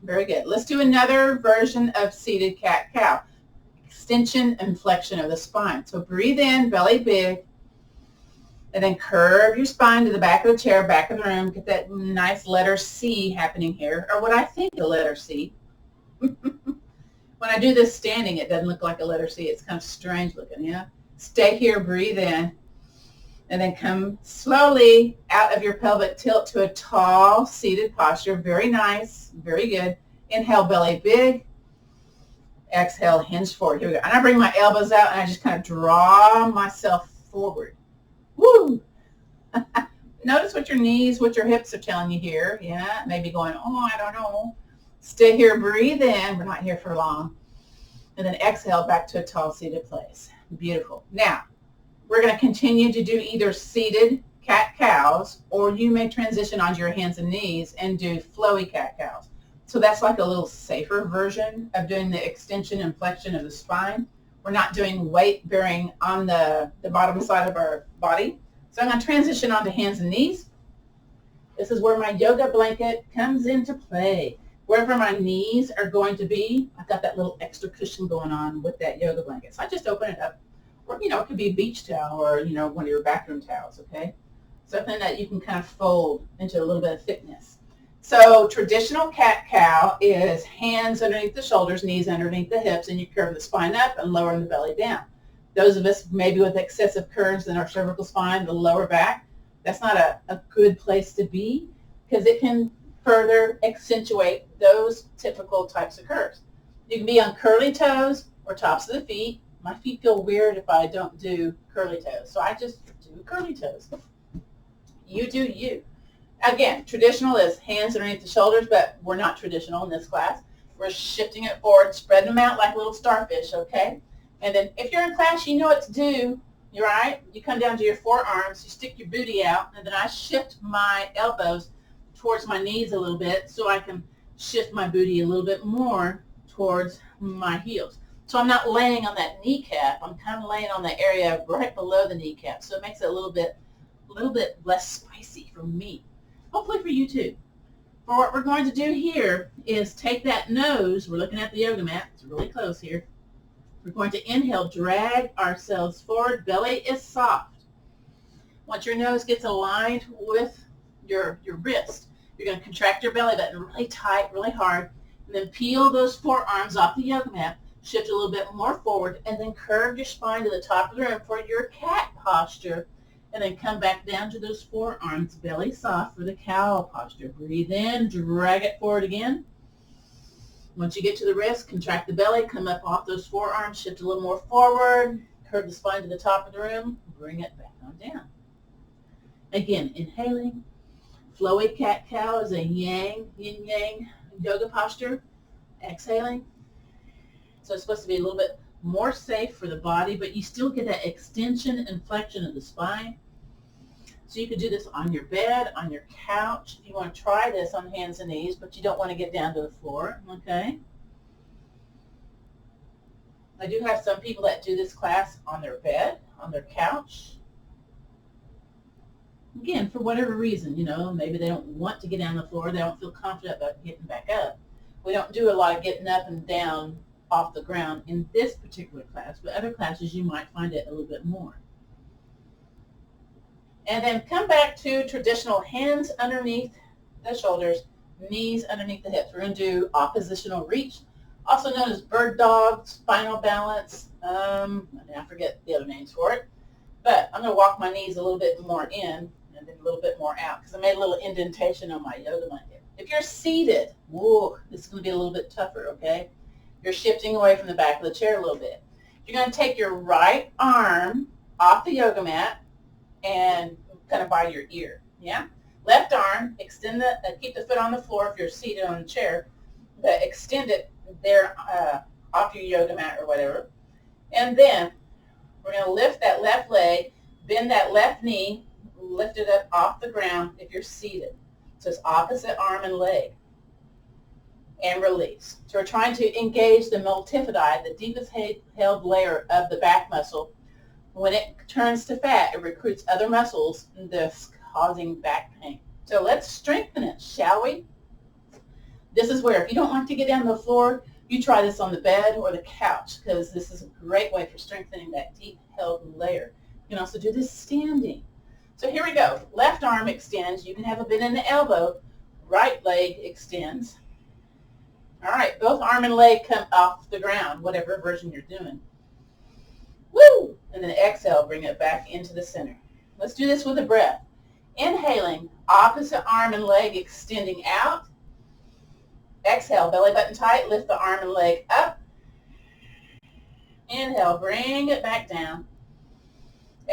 A: Very good. Let's do another version of seated cat-cow. Extension and flexion of the spine. So breathe in, belly big, and then curve your spine to the back of the chair, back of the room. Get that nice letter C happening here, or what I think a letter C. When I do this standing, it doesn't look like a letter C. It's kind of strange looking, yeah? Stay here, breathe in, and then come slowly out of your pelvic tilt to a tall seated posture. Very nice, very good. Inhale, belly big. Exhale, hinge forward. Here we go. And I bring my elbows out and I just kind of draw myself forward. Woo! Notice what your knees, what your hips are telling you here. Yeah, maybe going, oh, I don't know. Stay here, breathe in. We're not here for long. And then exhale back to a tall seated place. Beautiful. Now, we're going to continue to do either seated cat-cows, or you may transition onto your hands and knees and do flowy cat-cows. So that's like a little safer version of doing the extension and flexion of the spine. We're not doing weight bearing on the bottom side of our body. So I'm going to transition onto hands and knees. This is where my yoga blanket comes into play. Wherever my knees are going to be, I've got that little extra cushion going on with that yoga blanket. So I just open it up. Or, you know, it could be a beach towel or, you know, one of your bathroom towels, okay? Something that you can kind of fold into a little bit of thickness. So traditional cat-cow is hands underneath the shoulders, knees underneath the hips, and you curve the spine up and lower the belly down. Those of us maybe with excessive curves in our cervical spine, the lower back, that's not a good place to be because it can further accentuate those typical types of curves. You can be on curly toes or tops of the feet. My feet feel weird if I don't do curly toes, so I just do curly toes. You do you. Again, traditional is hands underneath the shoulders, but we're not traditional in this class. We're shifting it forward, spreading them out like little starfish, okay? And then if you're in class, you know what to do. You're right. You come down to your forearms, you stick your booty out, and then I shift my elbows towards my knees a little bit so I can shift my booty a little bit more towards my heels. So I'm not laying on that kneecap. I'm kind of laying on the area right below the kneecap. So it makes it a little bit less spicy for me. Hopefully for you too. For what we're going to do here is take that nose. We're looking at the yoga mat. It's really close here. We're going to inhale, drag ourselves forward. Belly is soft. Once your nose gets aligned with your wrist, you're going to contract your belly button really tight, really hard, and then peel those forearms off the yoga mat. Shift a little bit more forward, and then curve your spine to the top of the room for your cat posture, and then come back down to those forearms, belly soft for the cow posture. Breathe in, drag it forward again. Once you get to the wrist, contract the belly, come up off those forearms, shift a little more forward, curve the spine to the top of the room, bring it back on down. Again, inhaling. Flowy cat-cow is a yin-yang yoga posture. Exhaling. So it's supposed to be a little bit more safe for the body, but you still get that extension and flexion of the spine. So you could do this on your bed, on your couch. If you want to try this on hands and knees, but you don't want to get down to the floor, okay? I do have some people that do this class on their bed, on their couch. Again, for whatever reason, you know, maybe they don't want to get down the floor. They don't feel confident about getting back up. We don't do a lot of getting up and down off the ground in this particular class, but other classes you might find it a little bit more. And then come back to traditional hands underneath the shoulders, knees underneath the hips. We're going to do oppositional reach, also known as bird dog, spinal balance. I forget the other names for it. But I'm going to walk my knees a little bit more in and then a little bit more out because I made a little indentation on my yoga mat here. If you're seated, whoa, this is going to be a little bit tougher, okay? You're shifting away from the back of the chair a little bit. You're going to take your right arm off the yoga mat and kind of by your ear, yeah? Left arm, extend keep the foot on the floor if you're seated on the chair, but extend it there off your yoga mat or whatever. And then we're going to lift that left leg, bend that left knee, lift it up off the ground if you're seated. So it's opposite arm and leg. And release. So we're trying to engage the multifidi, the deepest held layer of the back muscle. When it turns to fat, it recruits other muscles, thus causing back pain. So let's strengthen it, shall we? This is where if you don't like to get down to the floor, you try this on the bed or the couch because this is a great way for strengthening that deep held layer. You can also do this standing. So here we go. Left arm extends. You can have a bend in the elbow. Right leg extends. All right, both arm and leg come off the ground, whatever version you're doing. Woo! And then exhale, bring it back into the center. Let's do this with a breath. Inhaling, opposite arm and leg extending out. Exhale, belly button tight, lift the arm and leg up. Inhale, bring it back down.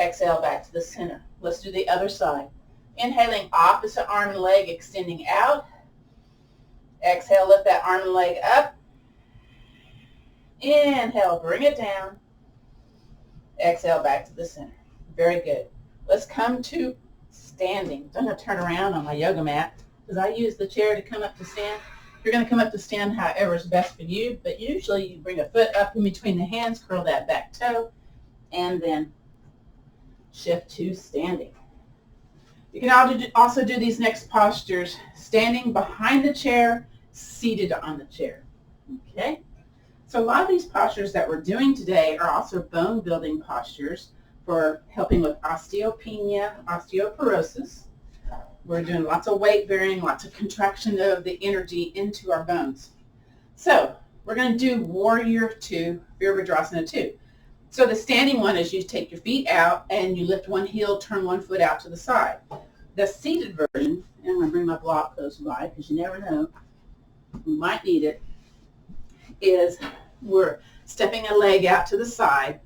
A: Exhale, back to the center. Let's do the other side. Inhaling, opposite arm and leg extending out. Exhale, lift that arm and leg up. Inhale, bring it down. Exhale, back to the center. Very good. Let's come to standing. I'm going to turn around on my yoga mat because I use the chair to come up to stand. You're going to come up to stand however is best for you, but usually you bring a foot up in between the hands, curl that back toe, and then shift to standing. You can also do these next postures standing behind the chair, seated on the chair. Okay? So a lot of these postures that we're doing today are also bone building postures for helping with osteopenia, osteoporosis. We're doing lots of weight bearing, lots of contraction of the energy into our bones. So we're going to do Warrior 2, Virabhadrasana 2. So the standing one is you take your feet out and you lift one heel, turn one foot out to the side. The seated version, and I'm going to bring my block close by because you never know, we might need it, is we're stepping a leg out to the side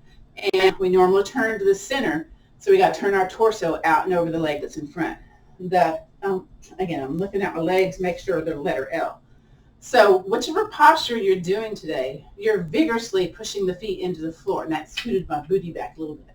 A: and we normally turn to the center. So we got to turn our torso out and over the leg that's in front. Again, I'm looking at my legs, make sure they're letter L. So whichever posture you're doing today, you're vigorously pushing the feet into the floor, and that scooted my booty back a little bit.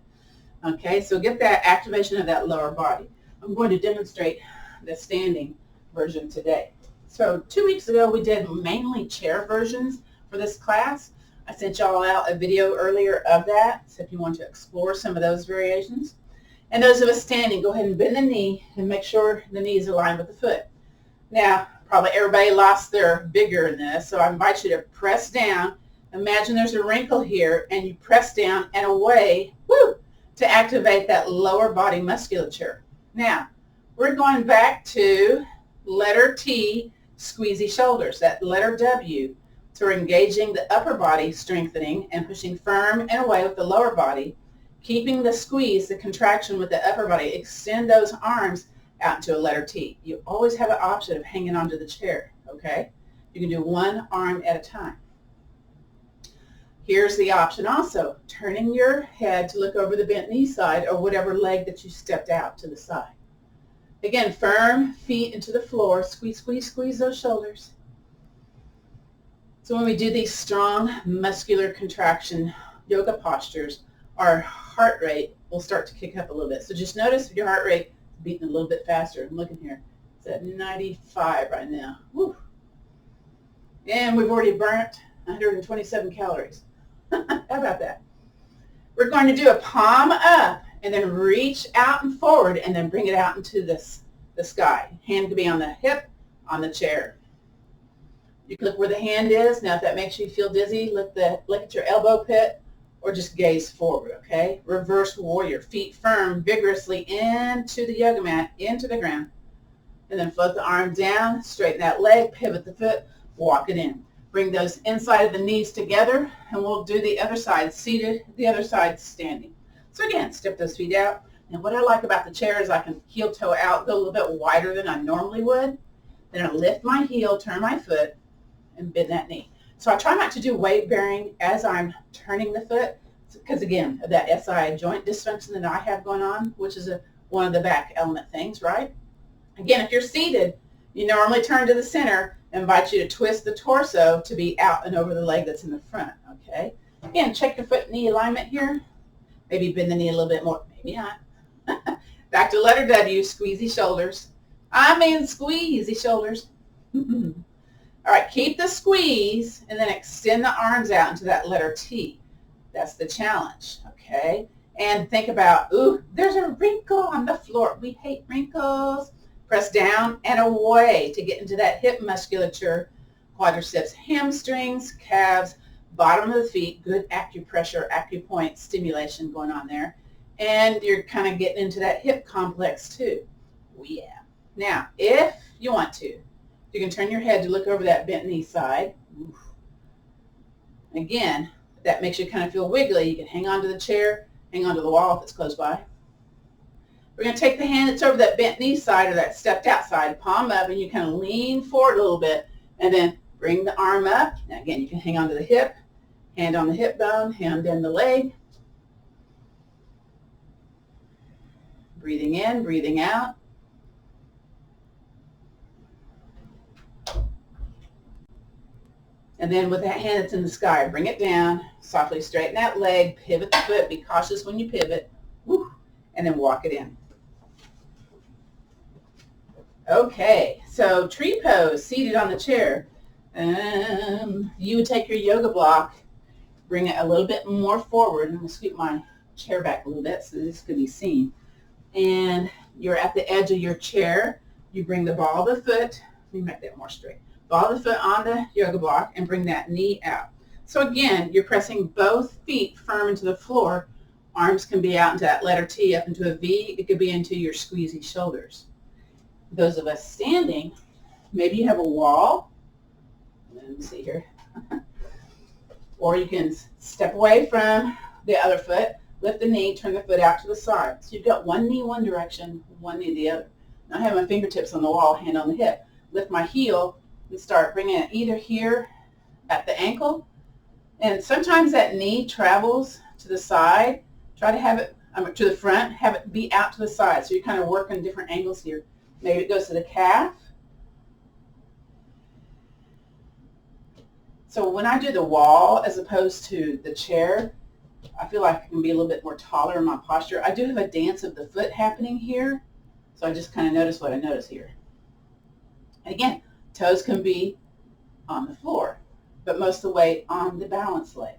A: Okay, so get that activation of that lower body. I'm going to demonstrate the standing version today. So 2 weeks ago, we did mainly chair versions for this class. I sent y'all out a video earlier of that, so if you want to explore some of those variations. And those of us standing, go ahead and bend the knee and make sure the knee is aligned with the foot. Now, probably everybody lost their vigor in this, so I invite you to press down. Imagine there's a wrinkle here, and you press down and away, woo, to activate that lower body musculature. Now, we're going back to letter T, squeezy shoulders, that letter W. So we're engaging the upper body, strengthening, and pushing firm and away with the lower body, keeping the squeeze, the contraction with the upper body. Extend those arms out into a letter T. You always have an option of hanging onto the chair, okay? You can do one arm at a time. Here's the option also, turning your head to look over the bent knee side or whatever leg that you stepped out to the side. Again, firm feet into the floor. Squeeze, squeeze, squeeze those shoulders. So when we do these strong muscular contraction yoga postures, our heart rate will start to kick up a little bit. So just notice if your heart rate is beating a little bit faster. I'm looking here. It's at 95 right now. Woo. And we've already burnt 127 calories. How about that? We're going to do a palm up and then reach out and forward and then bring it out into the sky. Hand to be on the hip, on the chair. You can look where the hand is. Now, if that makes you feel dizzy, look at your elbow pit or just gaze forward, okay? Reverse warrior, feet firm, vigorously into the yoga mat, into the ground. And then float the arm down, straighten that leg, pivot the foot, walk it in. Bring those inside of the knees together, and we'll do the other side seated, the other side standing. So again, step those feet out. And what I like about the chair is I can heel toe out, go a little bit wider than I normally would. Then I lift my heel, turn my foot, and bend that knee. So I try not to do weight bearing as I'm turning the foot, because again, of that SI joint dysfunction that I have going on, which is one of the back element things, right? Again, if you're seated, you normally turn to the center. I invite you to twist the torso to be out and over the leg that's in the front, okay? Again, check your foot knee alignment here. Maybe bend the knee a little bit more, maybe not. Back to letter W, squeezy shoulders. I mean squeezy shoulders. All right, keep the squeeze and then extend the arms out into that letter T. That's the challenge, okay? And think about, ooh, there's a wrinkle on the floor. We hate wrinkles. Press down and away to get into that hip musculature, quadriceps, hamstrings, calves, bottom of the feet, good acupressure, acupoint stimulation going on there. And you're kind of getting into that hip complex too. Oh, yeah. Now, if you want to, you can turn your head to look over that bent knee side. Oof. Again, that makes you kind of feel wiggly. You can hang on to the chair, hang on to the wall if it's close by. We're going to take the hand that's over that bent knee side or that stepped out side, palm up, and you kind of lean forward a little bit, and then bring the arm up. Now again, you can hang on to the hip, hand on the hip bone, hand in the leg. Breathing in, breathing out. And then with that hand that's in the sky, bring it down, softly straighten that leg, pivot the foot, be cautious when you pivot, woo, and then walk it in. Okay, so tree pose, seated on the chair. You would take your yoga block, bring it a little bit more forward. I'm going to scoot my chair back a little bit so this could be seen. And you're at the edge of your chair. You bring the ball of the foot, let me make that more straight. Ball of the foot on the yoga block and bring that knee out. So again, you're pressing both feet firm into the floor. Arms can be out into that letter T, up into a V. It could be into your squeezy shoulders. Those of us standing, maybe you have a wall. Let me see here. Or you can step away from the other foot, lift the knee, turn the foot out to the side. So you've got one knee one direction, one knee the other. Now I have my fingertips on the wall, hand on the hip. Lift my heel and start bringing it either here at the ankle. And sometimes that knee travels to the side. Try to have it to the front, have it be out to the side. So you're kind of working different angles here. Maybe it goes to the calf. So when I do the wall as opposed to the chair, I feel like I can be a little bit more taller in my posture. I do have a dance of the foot happening here. So I just kind of notice what I notice here. And again, toes can be on the floor, but most of the weight on the balance leg.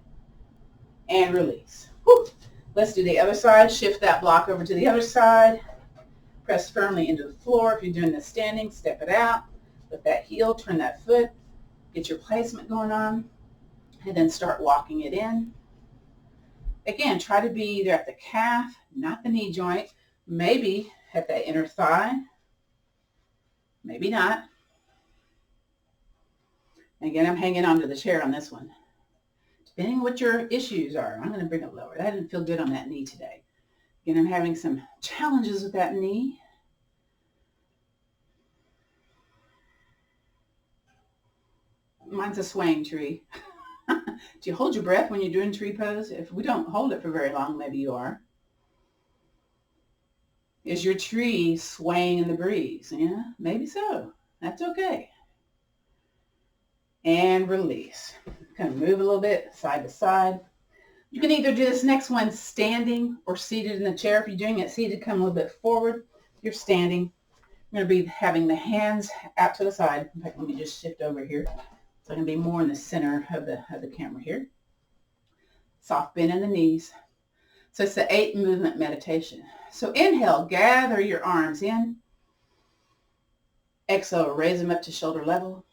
A: And release. Whew. Let's do the other side. Shift that block over to the other side. Press firmly into the floor. If you're doing this standing, step it out. Lift that heel, turn that foot. Get your placement going on. And then start walking it in. Again, try to be either at the calf, not the knee joint, maybe at that inner thigh, maybe not. And again, I'm hanging onto the chair on this one. Depending on what your issues are, I'm going to bring it lower. That didn't feel good on that knee today. Again, I'm having some challenges with that knee. Mine's a swaying tree. Do you hold your breath when you're doing tree pose? If we don't hold it for very long, maybe you are. Is your tree swaying in the breeze? Yeah, maybe so. That's okay. And release. Kind of move a little bit side to side. You can either do this next one standing or seated in the chair. If you're doing it seated, come a little bit forward. If you're standing, you're going to be having the hands out to the side. In fact, let me just shift over here. So I'm going to be more in the center of the camera here. Soft bend in the knees. So it's the 8 movement meditation. So inhale, gather your arms in. Exhale, raise them up to shoulder level.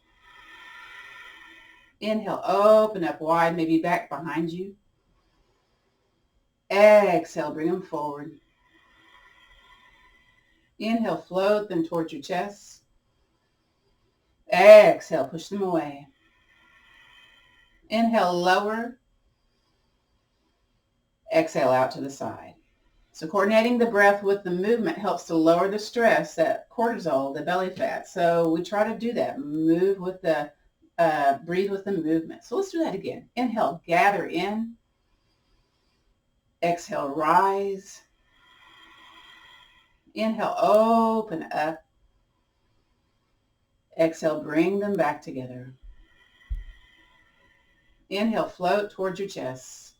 A: Inhale, open up wide, maybe back behind you. Exhale, bring them forward. Inhale, float them towards your chest. Exhale, push them away. Inhale, lower. Exhale out to the side. So coordinating the breath with the movement helps to lower the stress, that cortisol, the belly fat. So we try to do that. Breathe with the movement. So let's do that again. Inhale, gather in. Exhale, rise. Inhale, open up. Exhale, bring them back together. Inhale, float towards your chest.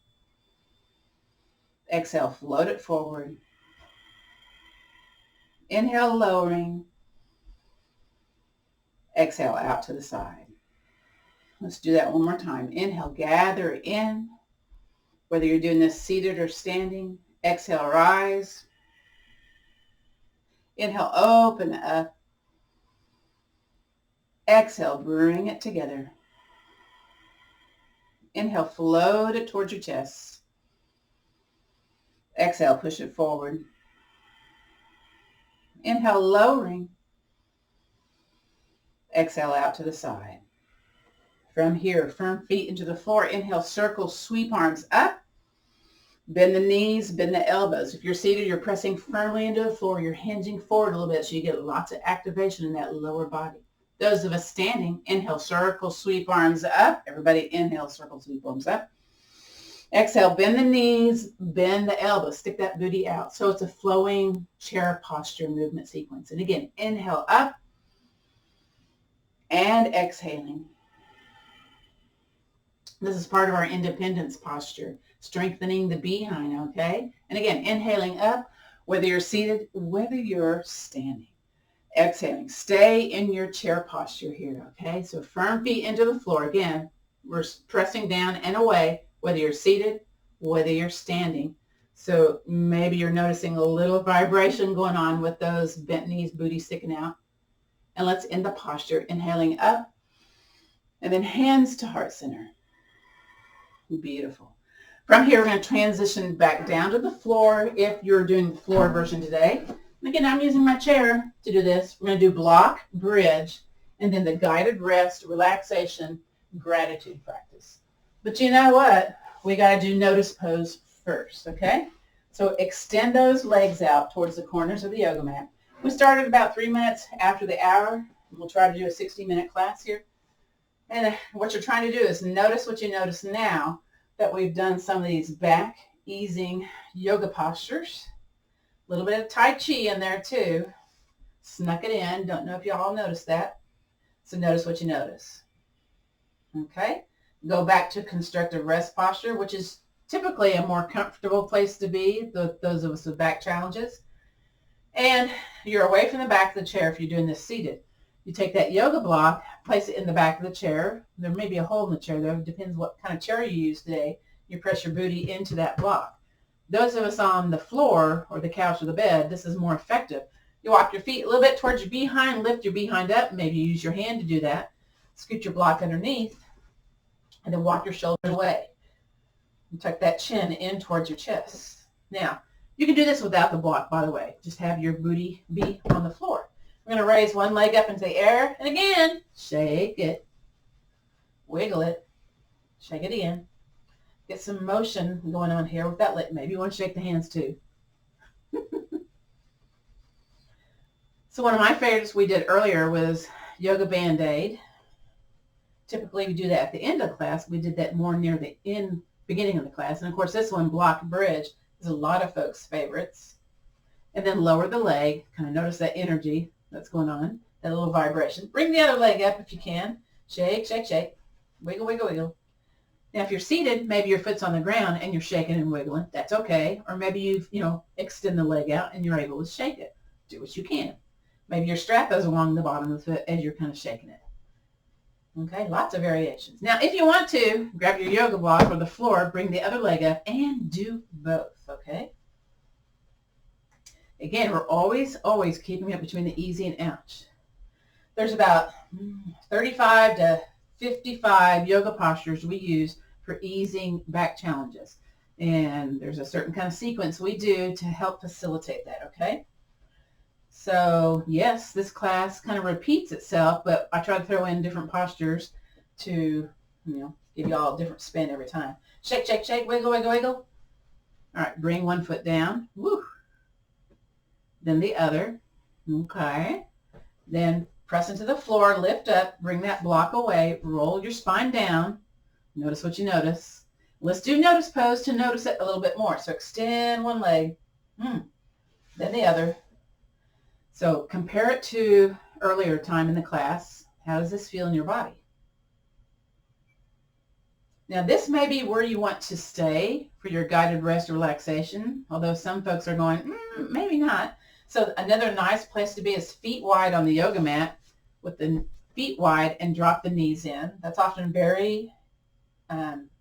A: Exhale, float it forward. Inhale, lowering. Exhale, out to the side. Let's do that one more time. Inhale, gather in. Whether you're doing this seated or standing. Exhale, rise. Inhale, open up. Exhale, bring it together. Inhale, float it towards your chest. Exhale, push it forward. Inhale, lowering. Exhale, out to the side. From here, firm feet into the floor. Inhale, circle, sweep arms up. Bend the knees, bend the elbows. If you're seated, you're pressing firmly into the floor. You're hinging forward a little bit so you get lots of activation in that lower body. Those of us standing, inhale, circle, sweep arms up. Everybody inhale, circle, sweep arms up. Exhale, bend the knees, bend the elbows. Stick that booty out. So it's a flowing chair posture movement sequence. And again, inhale up and exhaling. This is part of our independence posture, strengthening the behind, okay? And again, inhaling up, whether you're seated, whether you're standing. Exhaling, stay in your chair posture here, okay? So firm feet into the floor. Again, we're pressing down and away, whether you're seated, whether you're standing. So maybe you're noticing a little vibration going on with those bent knees, booty sticking out. And let's end the posture, inhaling up, and then hands to heart center. Beautiful. From here, we're going to transition back down to the floor if you're doing the floor version today. And again, I'm using my chair to do this. We're going to do block, bridge, and then the guided rest, relaxation, gratitude practice. But you know what? We got to do notice pose first, okay? So extend those legs out towards the corners of the yoga mat. We started about 3 minutes after the hour. We'll try to do a 60-minute class here. And what you're trying to do is notice what you notice now that we've done some of these back easing yoga postures. A little bit of Tai Chi in there too. Snuck it in. Don't know if you all noticed that. So notice what you notice. Okay. Go back to constructive rest posture, which is typically a more comfortable place to be, those of us with back challenges. And you're away from the back of the chair if you're doing this seated. You take that yoga block, place it in the back of the chair. There may be a hole in the chair there. It depends what kind of chair you use today. You press your booty into that block. Those of us on the floor or the couch or the bed, this is more effective. You walk your feet a little bit towards your behind, lift your behind up. Maybe you use your hand to do that. Scoot your block underneath, and then walk your shoulders away. And tuck that chin in towards your chest. Now, you can do this without the block, by the way. Just have your booty be on the floor. We're going to raise one leg up into the air. And again, shake it. Wiggle it. Shake it again. Get some motion going on here with that leg. Maybe you want to shake the hands too. So one of my favorites we did earlier was yoga band-aid. Typically we do that at the end of the class. We did that more near the beginning of the class. And of course this one, block bridge, is a lot of folks' favorites. And then lower the leg. Kind of notice that energy that's going on, that little vibration. Bring the other leg up if you can. Shake, shake, shake. Wiggle, wiggle, wiggle. Now, if you're seated, maybe your foot's on the ground and you're shaking and wiggling. That's okay. Or maybe you extend the leg out and you're able to shake it. Do what you can. Maybe your strap is along the bottom of the foot as you're kind of shaking it. Okay, lots of variations. Now, if you want to, grab your yoga block or the floor, bring the other leg up, and do both, okay? Again, we're always keeping it between the easy and ouch. There's about 35 to 55 yoga postures we use for easing back challenges. And there's a certain kind of sequence we do to help facilitate that, okay? So yes, this class kind of repeats itself, but I try to throw in different postures to, give you all a different spin every time. Shake, shake, shake, wiggle, wiggle, wiggle. All right, bring one foot down. Woo. Then the other. Okay. Then press into the floor, lift up, bring that block away, roll your spine down. Notice what you notice. Let's do notice pose to notice it a little bit more. So extend one leg, then the other. So compare it to earlier time in the class. How does this feel in your body? Now this may be where you want to stay for your guided rest or relaxation, although some folks are going, maybe not. So another nice place to be is feet wide on the yoga mat with the feet wide and drop the knees in. That's often very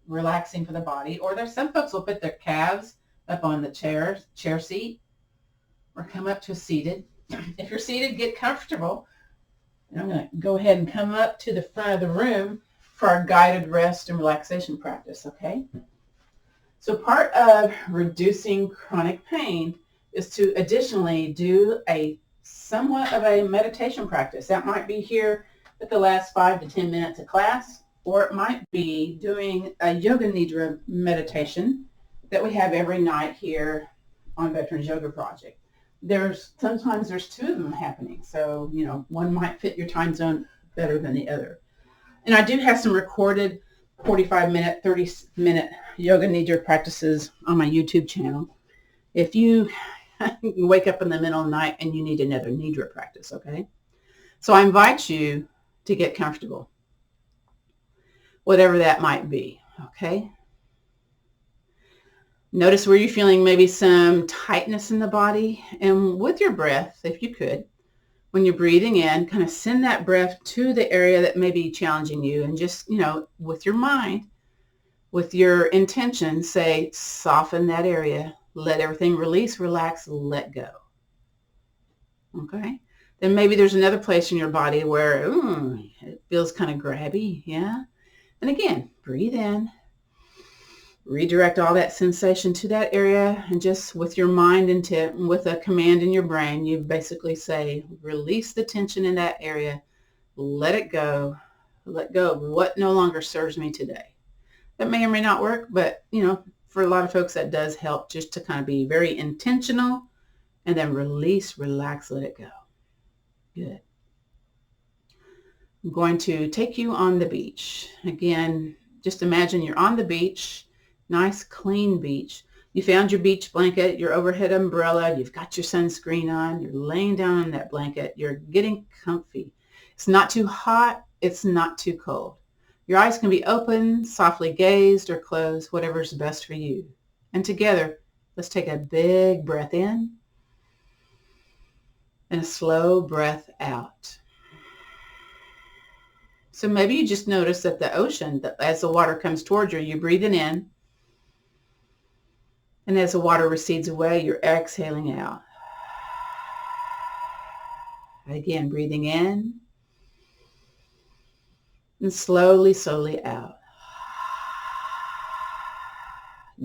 A: relaxing for the body. Or there's some folks will put their calves up on the chair seat or come up to a seated. If you're seated, get comfortable. And I'm going to go ahead and come up to the front of the room for our guided rest and relaxation practice, okay? So part of reducing chronic pain is to additionally do a somewhat of a meditation practice. That might be here at the last 5 to 10 minutes of class, or it might be doing a yoga nidra meditation that we have every night here on Veterans Yoga Project. Sometimes there's two of them happening, so one might fit your time zone better than the other. And I do have some recorded 45-minute, 30-minute yoga nidra practices on my YouTube channel. If you wake up in the middle of the night and you need another nidra practice, okay? So I invite you to get comfortable, whatever that might be, okay? Notice where you're feeling maybe some tightness in the body, and with your breath, if you could, when you're breathing in, kind of send that breath to the area that may be challenging you, and just, with your mind, with your intention, say, soften that area, let everything release, relax, let go. Okay? Then maybe there's another place in your body where it feels kind of grabby, yeah? And again, breathe in. Redirect all that sensation to that area, and just with your mind intent, with a command in your brain, you basically say, release the tension in that area, let it go, let go of what no longer serves me today. That may or may not work, but for a lot of folks that does help, just to kind of be very intentional and then release, relax, let it go. Good. I'm going to take you on the beach. Again, just imagine you're on the beach. Nice, clean beach. You found your beach blanket, your overhead umbrella, you've got your sunscreen on, you're laying down on that blanket, you're getting comfy. It's not too hot, it's not too cold. Your eyes can be open, softly gazed, or closed, whatever's best for you. And together, let's take a big breath in and a slow breath out. So maybe you just notice that the ocean, as the water comes towards you, you're breathing in. And as the water recedes away, you're exhaling out. Again, breathing in. And slowly, slowly out.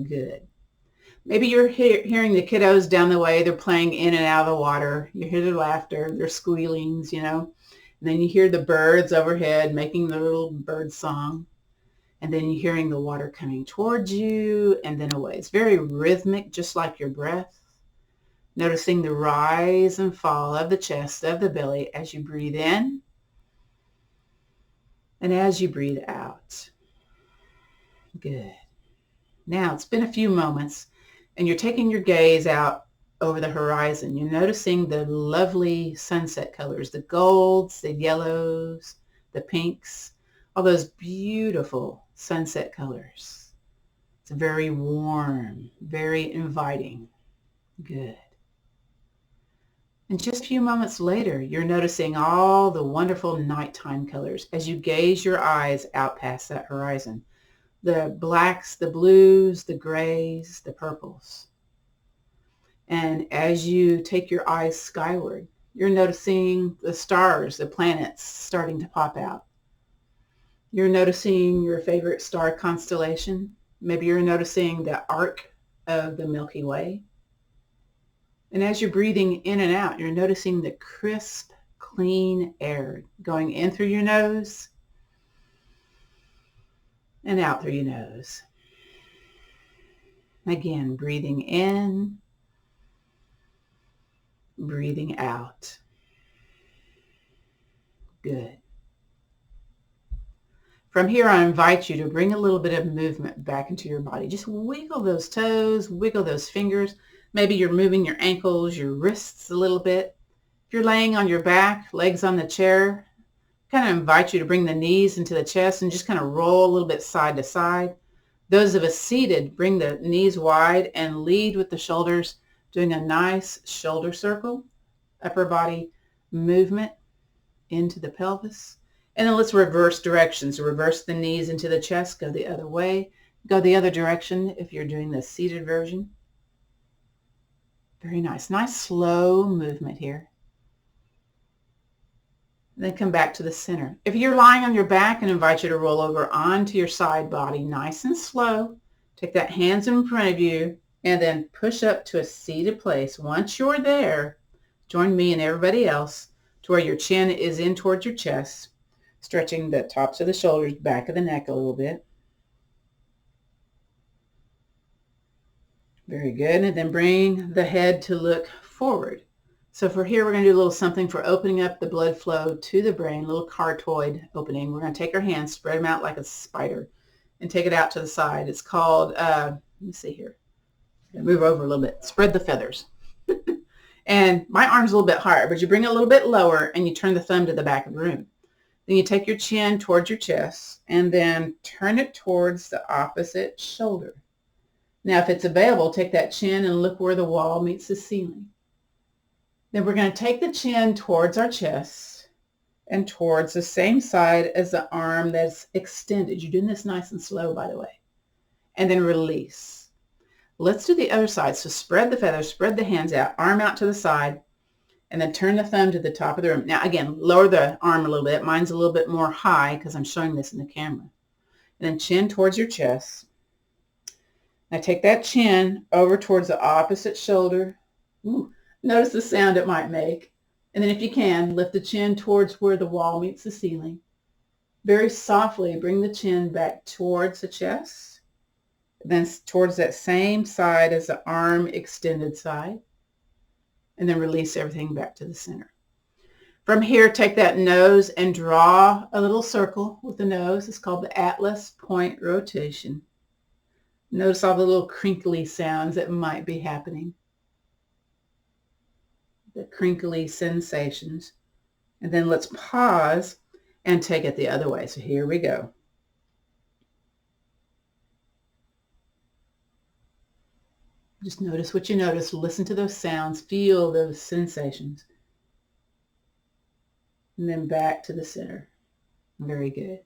A: Good. Maybe you're hearing the kiddos down the way. They're playing in and out of the water. You hear their laughter, their squealings, And then you hear the birds overhead making their little bird song. And then you're hearing the water coming towards you and then away. It's very rhythmic, just like your breath. Noticing the rise and fall of the chest, of the belly as you breathe in and as you breathe out. Good. Now, it's been a few moments and you're taking your gaze out over the horizon. You're noticing the lovely sunset colors, the golds, the yellows, the pinks, all those beautiful sunset colors. It's very warm, very inviting. Good. And just a few moments later, you're noticing all the wonderful nighttime colors as you gaze your eyes out past that horizon. The blacks, the blues, the grays, the purples. And as you take your eyes skyward, you're noticing the stars, the planets starting to pop out. You're noticing your favorite star constellation. Maybe you're noticing the arc of the Milky Way. And as you're breathing in and out, you're noticing the crisp, clean air going in through your nose and out through your nose. Again, breathing in, breathing out. Good. From here, I invite you to bring a little bit of movement back into your body. Just wiggle those toes, wiggle those fingers. Maybe you're moving your ankles, your wrists a little bit. If you're laying on your back, legs on the chair, kind of invite you to bring the knees into the chest and just kind of roll a little bit side to side. Those of us seated, bring the knees wide and lead with the shoulders, doing a nice shoulder circle, upper body movement into the pelvis. And then let's reverse directions. Reverse the knees into the chest, go the other way. Go the other direction if you're doing the seated version. Very nice. Nice slow movement here. Then come back to the center. If you're lying on your back, I invite you to roll over onto your side body, nice and slow. Take that hands in front of you and then push up to a seated place. Once you're there, join me and everybody else to where your chin is in towards your chest, stretching the tops of the shoulders, back of the neck a little bit. Very good. And then bring the head to look forward. So for here, we're going to do a little something for opening up the blood flow to the brain, a little carotid opening. We're going to take our hands, spread them out like a spider, and take it out to the side. It's called, let me see here. Move over a little bit. Spread the feathers. And my arm's a little bit higher, but you bring it a little bit lower and you turn the thumb to the back of the room. Then you take your chin towards your chest and then turn it towards the opposite shoulder. Now, if it's available, take that chin and look where the wall meets the ceiling. Then we're going to take the chin towards our chest and towards the same side as the arm that's extended. You're doing this nice and slow, by the way. And then release. Let's do the other side. So spread the feathers, spread the hands out, arm out to the side, and then turn the thumb to the top of the room. Now, again, lower the arm a little bit. Mine's a little bit more high because I'm showing this in the camera. And then chin towards your chest. Now take that chin over towards the opposite shoulder. Ooh, notice the sound it might make. And then if you can, lift the chin towards where the wall meets the ceiling. Very softly bring the chin back towards the chest. Then towards that same side as the arm extended side. And then release everything back to the center. From here, take that nose and draw a little circle with the nose. It's called the Atlas point rotation. Notice all the little crinkly sounds that might be happening. The crinkly sensations. And then let's pause and take it the other way. So here we go. Just notice what you notice. Listen to those sounds. Feel those sensations. And then back to the center. Very good.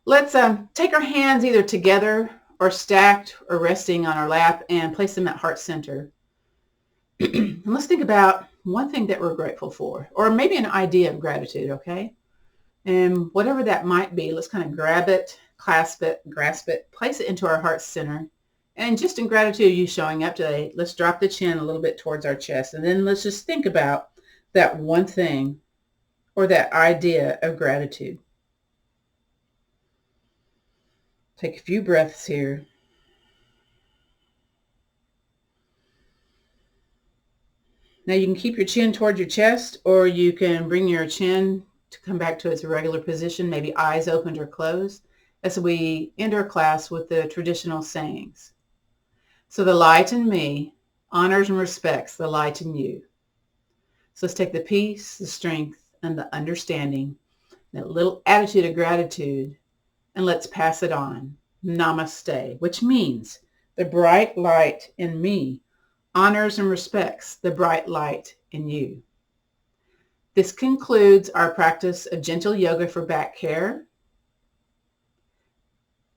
A: Let's take our hands either together or stacked or resting on our lap and place them at heart center. And let's think about one thing that we're grateful for, or maybe an idea of gratitude, okay? And whatever that might be, let's kind of grab it, clasp it, grasp it, place it into our heart center. And just in gratitude, you showing up today, let's drop the chin a little bit towards our chest. And then let's just think about that one thing or that idea of gratitude. Take a few breaths here. Now you can keep your chin towards your chest, or you can bring your chin to come back to its regular position, maybe eyes opened or closed, as we end our class with the traditional sayings. So the light in me honors and respects the light in you. So let's take the peace, the strength, and the understanding, that little attitude of gratitude, and let's pass it on. Namaste, which means the bright light in me honors and respects the bright light in you. This concludes our practice of gentle yoga for back care.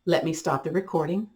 A: Let me stop the recording.